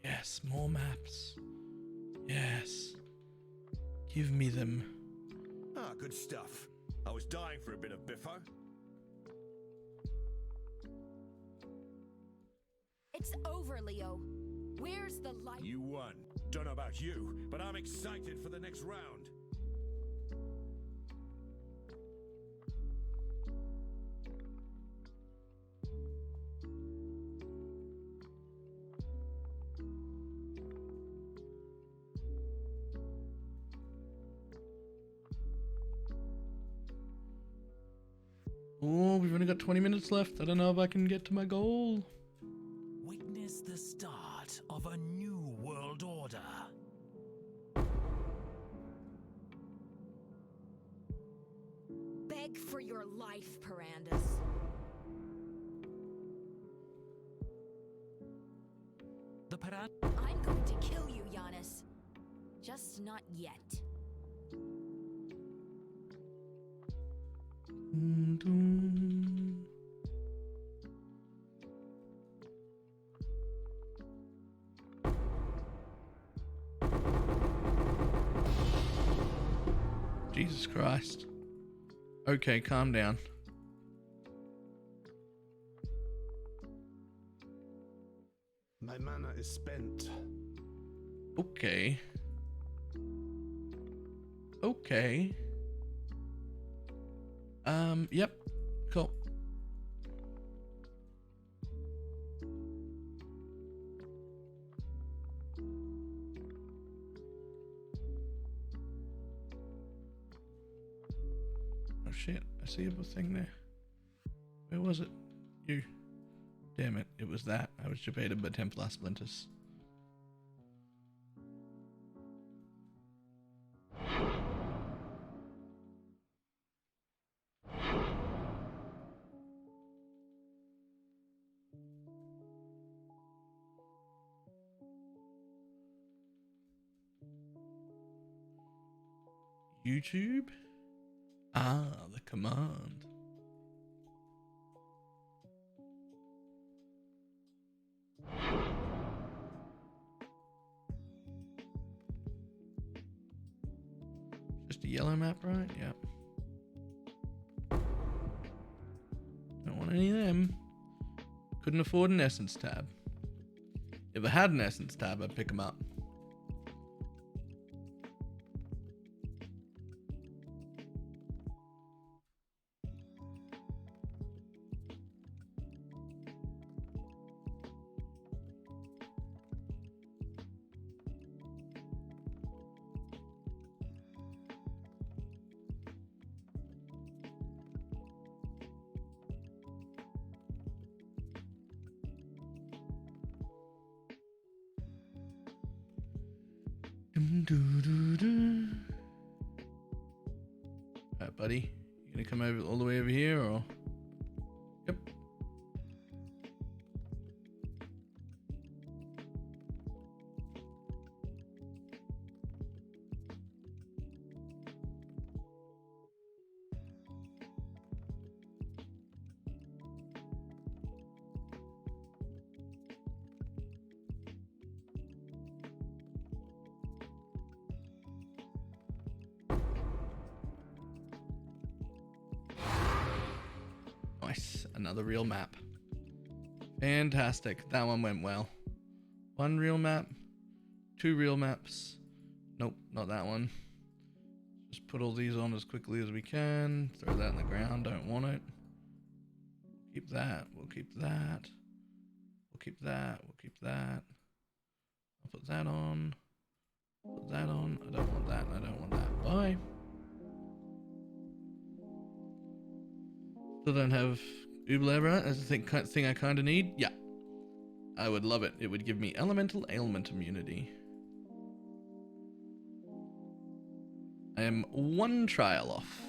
Yes, more maps. Yes. Give me them. Ah, good stuff. I was dying for a bit of biffo. It's over, Leo. Where's the light? You won. Don't know about you, but I'm excited for the next round. Oh, we've only got 20 minutes left. I don't know if I can get to my goal. Witness the start of a new world order. Beg for your life, Pirandus. The Paran. I'm going to kill you, Giannis. Just not yet. Jesus Christ. Okay, calm down. My mana is spent. Okay. Okay. Yep. Cool. Oh shit, I see a thing there. Where was it? You. Damn it, it was that. I was debated by Templar Splinters. YouTube? Ah, the command. Just a yellow map, right? Yep. Don't want any of them. Couldn't afford an essence tab. If I had an essence tab, I'd pick them up. Alright, buddy. You gonna come over all the way over here, or? Yep. Nice, another real map. Fantastic, that one went well. One real map, two real maps. Nope, not that one. Just put all these on as quickly as we can. Throw that in the ground, don't want it. Keep that, we'll keep that. We'll keep that, we'll keep that. I'll put that on. Put that on, I don't want that, I don't want that. Bye. Still don't have Ublever. That's the thing I kind of need. Yeah, I would love it. It would give me elemental ailment immunity. I am one trial off.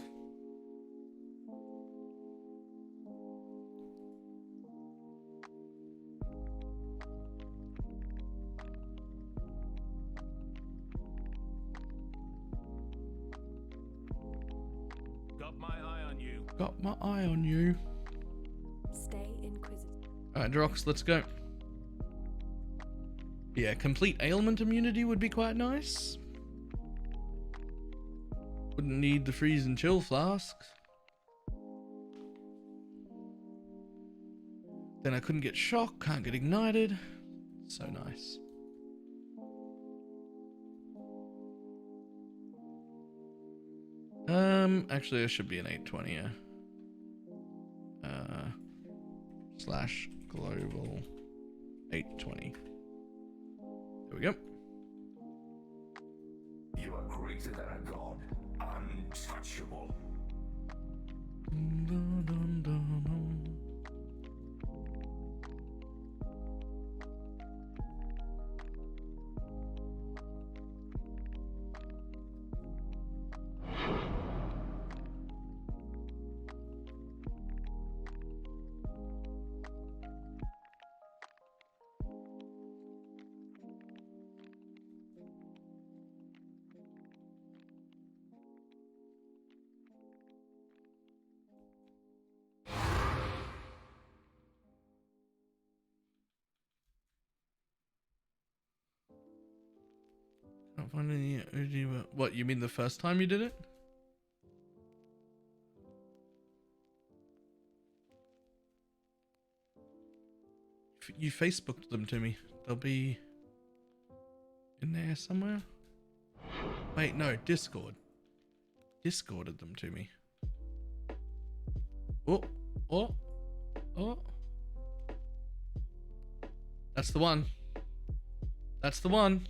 Got my eye on you. Stay inquisitive. Alright, Drox, let's go. Yeah, complete ailment immunity would be quite nice. Wouldn't need the freeze and chill flasks. Then I couldn't get shock, can't get ignited. So nice. Actually, it should be an 820, yeah. Slash global 820. There we go. You are greater than a god, untouchable. Dun, dun, dun, dun. Can't find any OG. What, you mean the first time you did it? You Facebooked them to me. They'll be in there somewhere. Wait, no, Discord. Discorded them to me. Oh, oh, oh. That's the one. That's the one.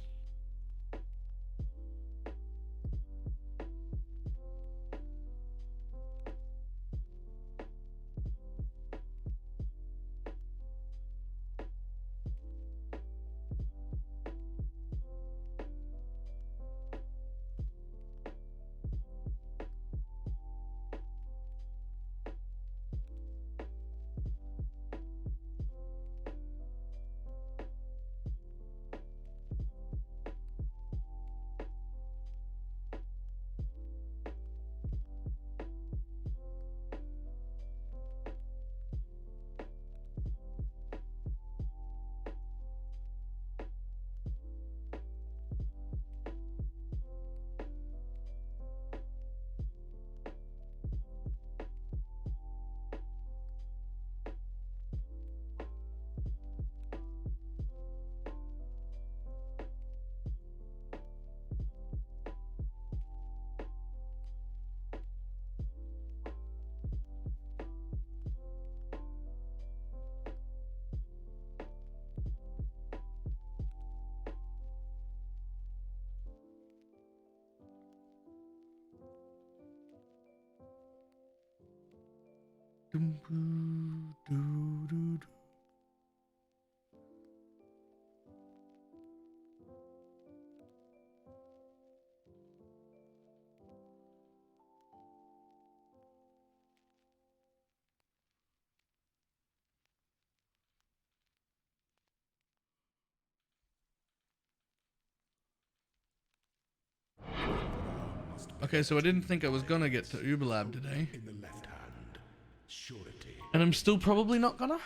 Okay, so I didn't think I was gonna get to Uberlab today. In the left hand, surety. And I'm still probably not gonna.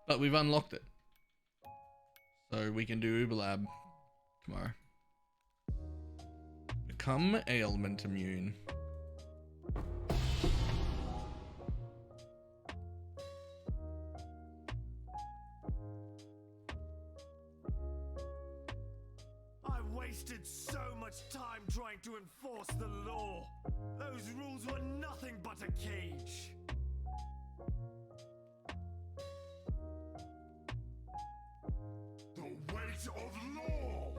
But we've unlocked it. So we can do Uberlab tomorrow. Become ailment immune. I wasted so much time trying to enforce the law. Those rules were nothing but a cage. The weight of law!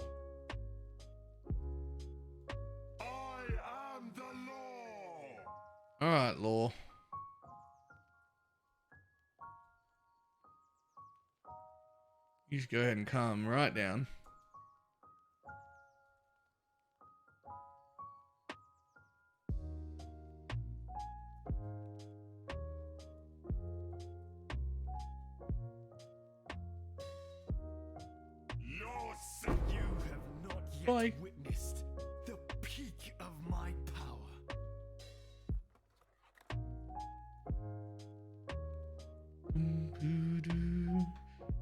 I am the law! Alright, law. You just go ahead and calm right down. You have not yet Bye. witnessed the peak of my power.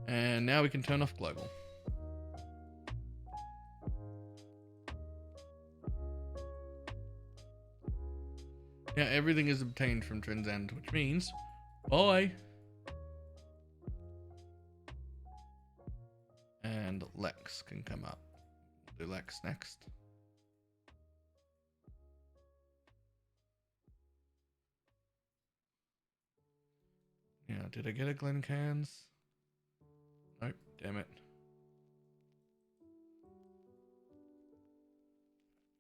And now we can turn off global. Now everything is obtained from Transcend, which means, bye. And Lex can come up. Do Lex next. Yeah, did I get a Glencans? Nope, damn it.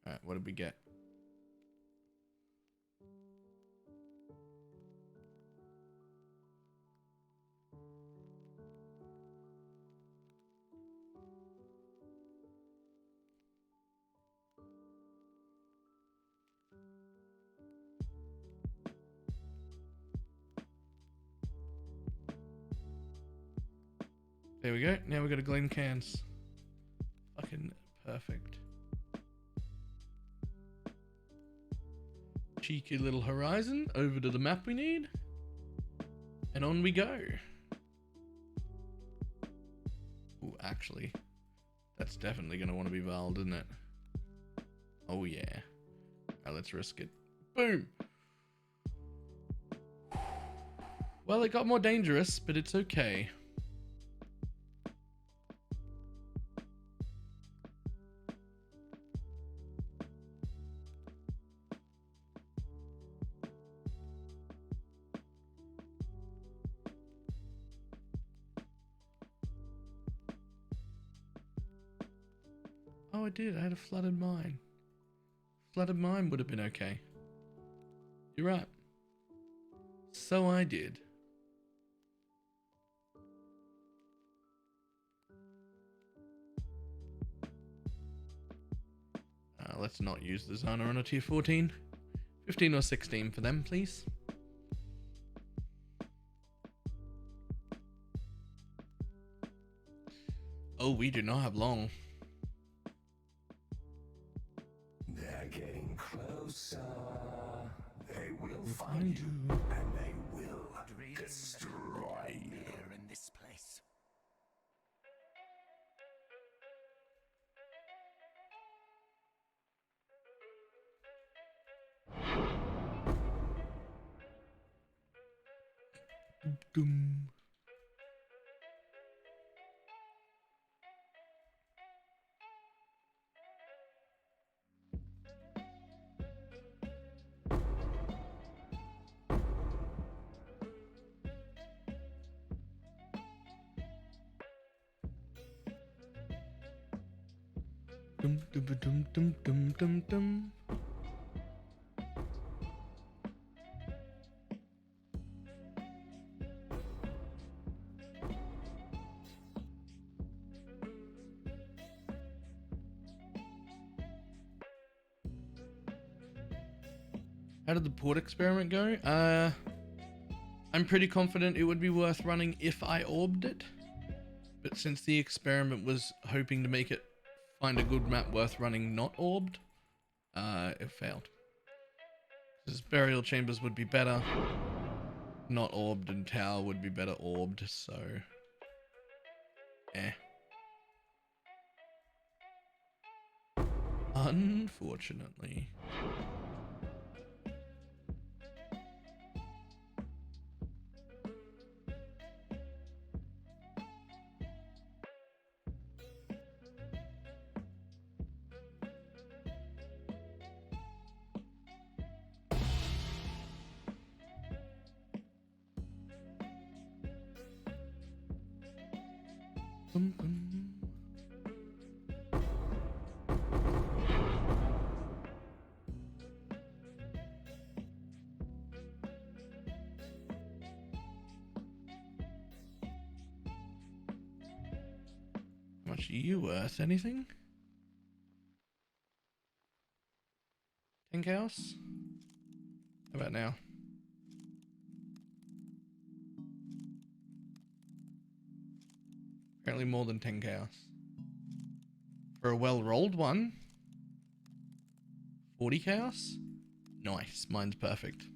Alright, what did we get? There we go. Now we got a Glencans. Fucking perfect. Cheeky little horizon. Over to the map we need. And on we go. Ooh, actually. That's definitely going to want to be Valed, isn't it? Oh yeah. Alright, let's risk it. Boom! Well, it got more dangerous, but it's okay. Oh, I did. I had a flooded mine. Flooded mine would have been okay. You're right. So I did. Let's not use the Zana on a tier 14. 15 or 16 for them, please. Oh, we do not have long. They're getting closer. They will find you, and they will destroy you. Here in this place. Doom. Dum dum dum dum dum dum dum. How did the port experiment go? I'm pretty confident it would be worth running if I orbed it. But since the experiment was hoping to make it find a good map worth running not orbed, it failed. Because burial chambers would be better. Not orbed, and tower would be better orbed, so... eh. Unfortunately. Bum, bum. How much are you worth? Anything? 10 chaos? How about now? Apparently more than 10 chaos. For a well-rolled one, 40 chaos? Nice, mine's perfect.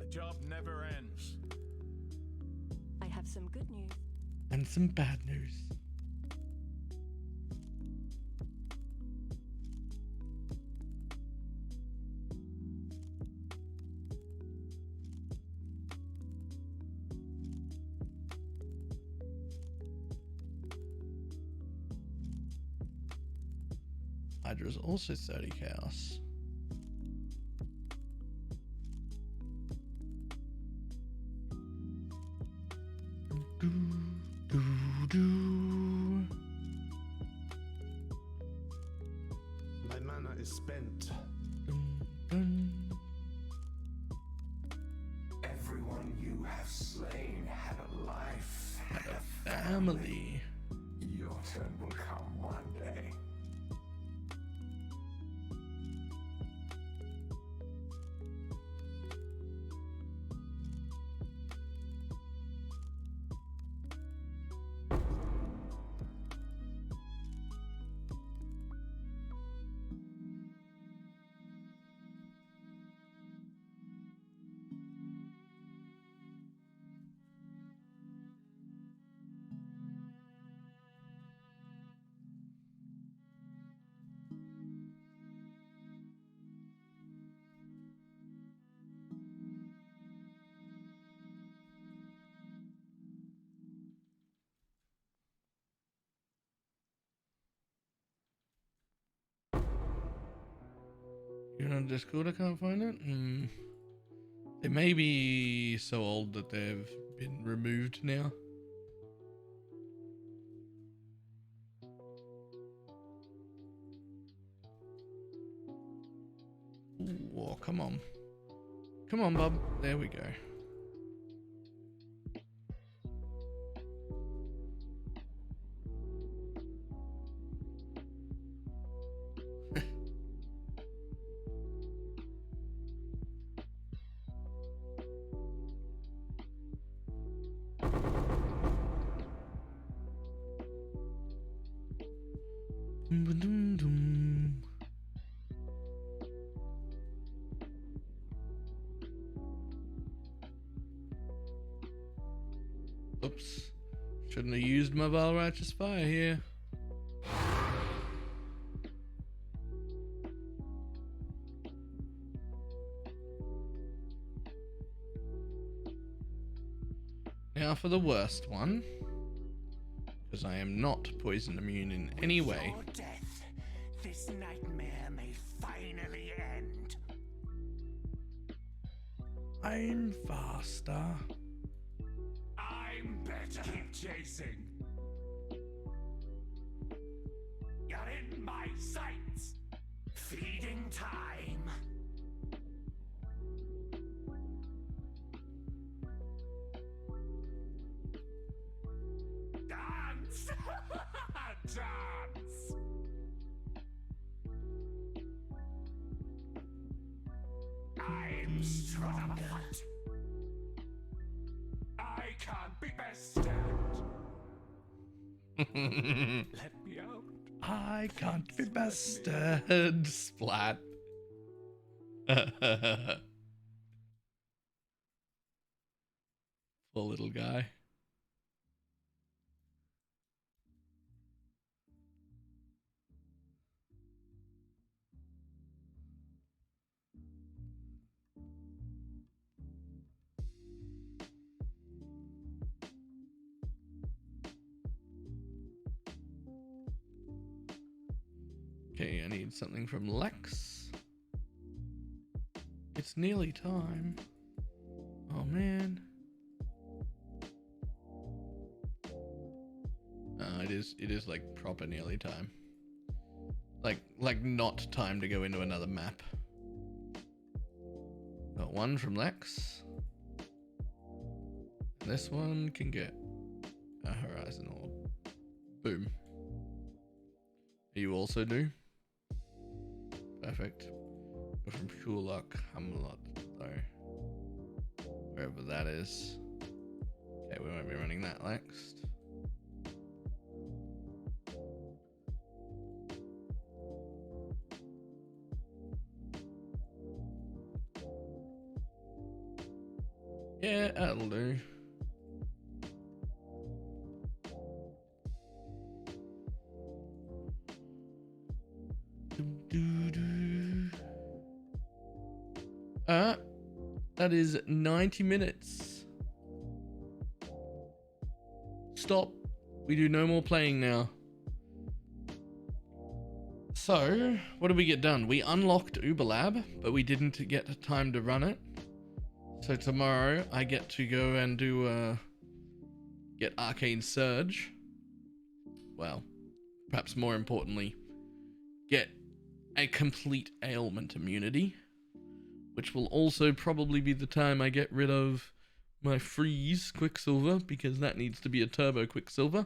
job never ends. I have some good news. And some bad news. Hydra's also 30 chaos. Do, do, do. My mana is spent. Dun, dun. Everyone you have slain had a life, had a Family. Your turn will come one day. You're on Discord, I can't find it? They may be so old that they've been removed now. Ooh, oh, come on. Come on, bub. There we go. Dum-ba-dum-dum. Oops. Shouldn't have used my Righteous Fire here. Now for the worst one. Because I am not poison immune in any way. Your death, this nightmare may finally end. I'm faster. I'm better. Keep chasing. You're in my sights. Feeding time. Dance! Dance! I'm strong afoot. I can't be bested. Let me out. I can't be bested. Splat. Poor little guy. Okay, I need something from Lex. It's nearly time. Oh man. It is like proper nearly time. Like not time to go into another map. Got one from Lex. And this one can get a Horizon Orb. Boom. Are you also new? Perfect. Go from Pure Luck, Hamlet, though. Wherever that is. Okay, we won't be running that next. Yeah, that'll do. That is 90 minutes. Stop. We do no more playing now. So, what did we get done? We unlocked Uber Lab, but we didn't get time to run it. So tomorrow I get to go and do get Arcane Surge. Well, perhaps more importantly, get a complete ailment immunity, which will also probably be the time I get rid of my freeze Quicksilver, because that needs to be a turbo Quicksilver.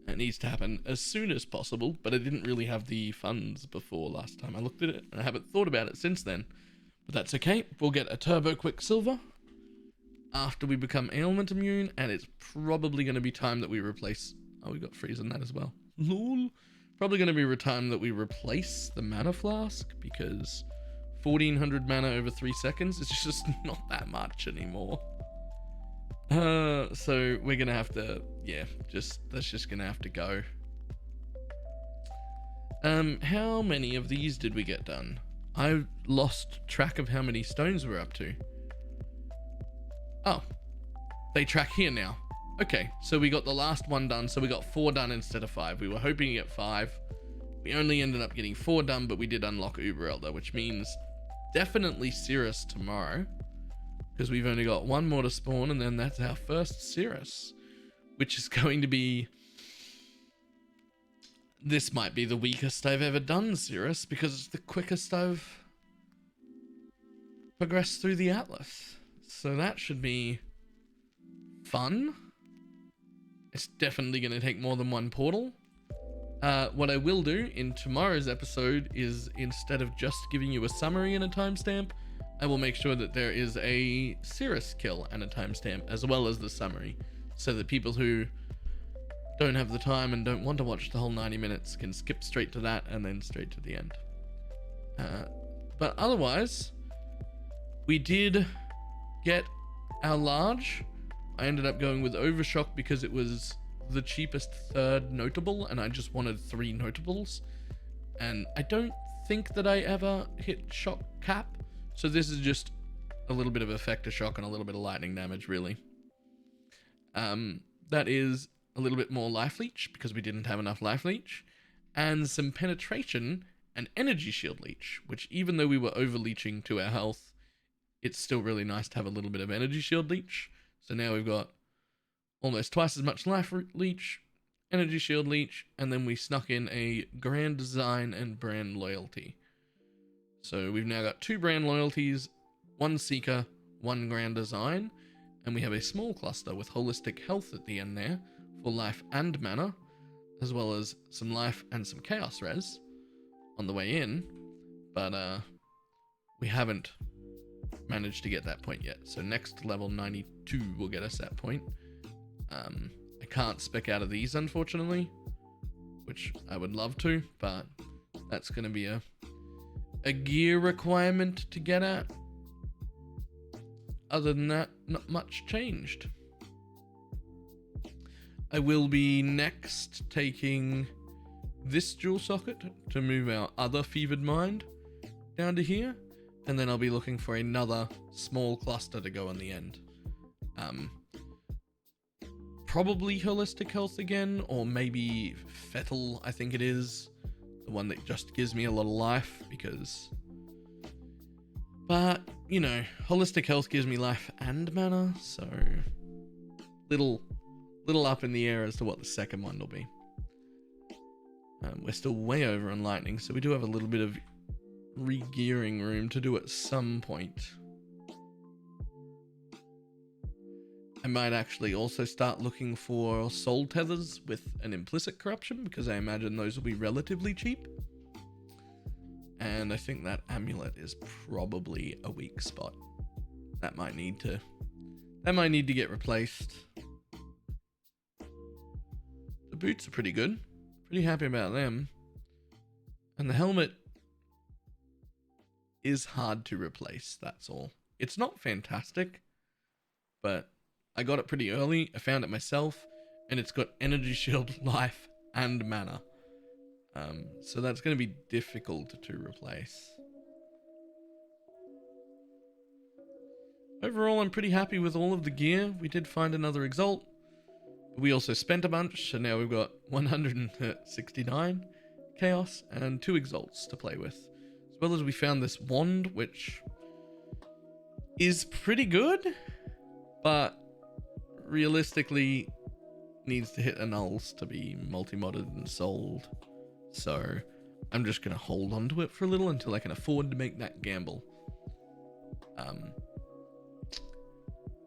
It needs to happen as soon as possible, but I didn't really have the funds before last time I looked at it, and I haven't thought about it since then. But that's okay. We'll get a turbo Quicksilver after we become ailment immune, and it's probably going to be time that we replace... Oh, we got freeze in that as well. Lol. Probably going to be time that we replace the mana flask, because 1400 mana over 3 seconds is just not that much anymore. So we're gonna have to, yeah, that's just gonna have to go. How many of these did we get done? I lost track of how many stones we're up to. Oh, they track here now. Okay, so we got the last one done, so we got 4 done instead of 5. We were hoping to get 5. We only ended up getting 4 done, but we did unlock Uber Elder, which means definitely Cirrus tomorrow, because we've only got 1 more to spawn, and then that's our first Cirrus, which is going to be... This might be the weakest I've ever done Cirrus, because it's the quickest I've progressed through the Atlas. So that should be fun. It's definitely going to take more than 1 portal. What I will do in tomorrow's episode is, instead of just giving you a summary and a timestamp, I will make sure that there is a Cirrus kill and a timestamp, as well as the summary, so that people who don't have the time and don't want to watch the whole 90 minutes can skip straight to that and then straight to the end. But otherwise, we did get our large. I ended up going with Overshock because it was the cheapest 3rd notable, and I just wanted 3 notables. And I don't think that I ever hit shock cap, so this is just a little bit of effector shock and a little bit of lightning damage, really. That is a little bit more life leech, because we didn't have enough life leech, and some penetration and energy shield leech, which, even though we were over leeching to our health, it's still really nice to have a little bit of energy shield leech. So now we've got almost twice as much life leech, energy shield leech, and then we snuck in a grand design and brand loyalty. So we've now got 2 brand loyalties, 1 seeker, 1 grand design, and we have a small cluster with holistic health at the end there for life and mana, as well as some life and some chaos res on the way in, but we haven't managed to get that point yet. So next level 92 will get us that point. I can't spec out of these, unfortunately, which I would love to, but that's going to be a gear requirement to get at. Other than that, not much changed. I will be next taking this dual socket to move our other fevered mind down to here, and then I'll be looking for another small cluster to go on the end. Probably holistic health again, or maybe Fettle, I think it is, the one that just gives me a lot of life, because... But, you know, holistic health gives me life and mana, so little up in the air as to what the second one will be. We're still way over on lightning, so we do have a little bit of re-gearing room to do at some point. I might actually also start looking for soul tethers with an implicit corruption, because I imagine those will be relatively cheap. And I think that amulet is probably a weak spot. That might need to get replaced. The boots are pretty good. Pretty happy about them. And the helmet is hard to replace, that's all. It's not fantastic, but I got it pretty early. I found it myself, and it's got energy shield, life, and mana. So that's going to be difficult to replace. Overall, I'm pretty happy with all of the gear. We did find another exalt. We also spent a bunch, so now we've got 169 chaos and 2 exalts to play with. As well as we found this wand, which is pretty good, but realistically needs to hit a nulls to be multi-modded and sold. So I'm just going to hold on to it for a little until I can afford to make that gamble.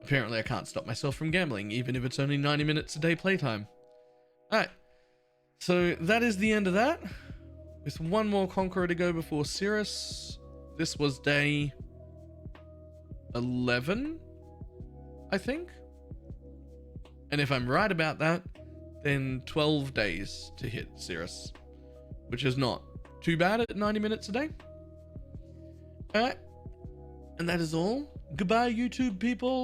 Apparently I can't stop myself from gambling, even if it's only 90 minutes a day playtime. Alright, so that is the end of that. With one more Conqueror to go before Cirrus. This was day 11, I think. And if I'm right about that, then 12 days to hit Cirrus, which is not too bad at 90 minutes a day. Alright, and that is all. Goodbye, YouTube people.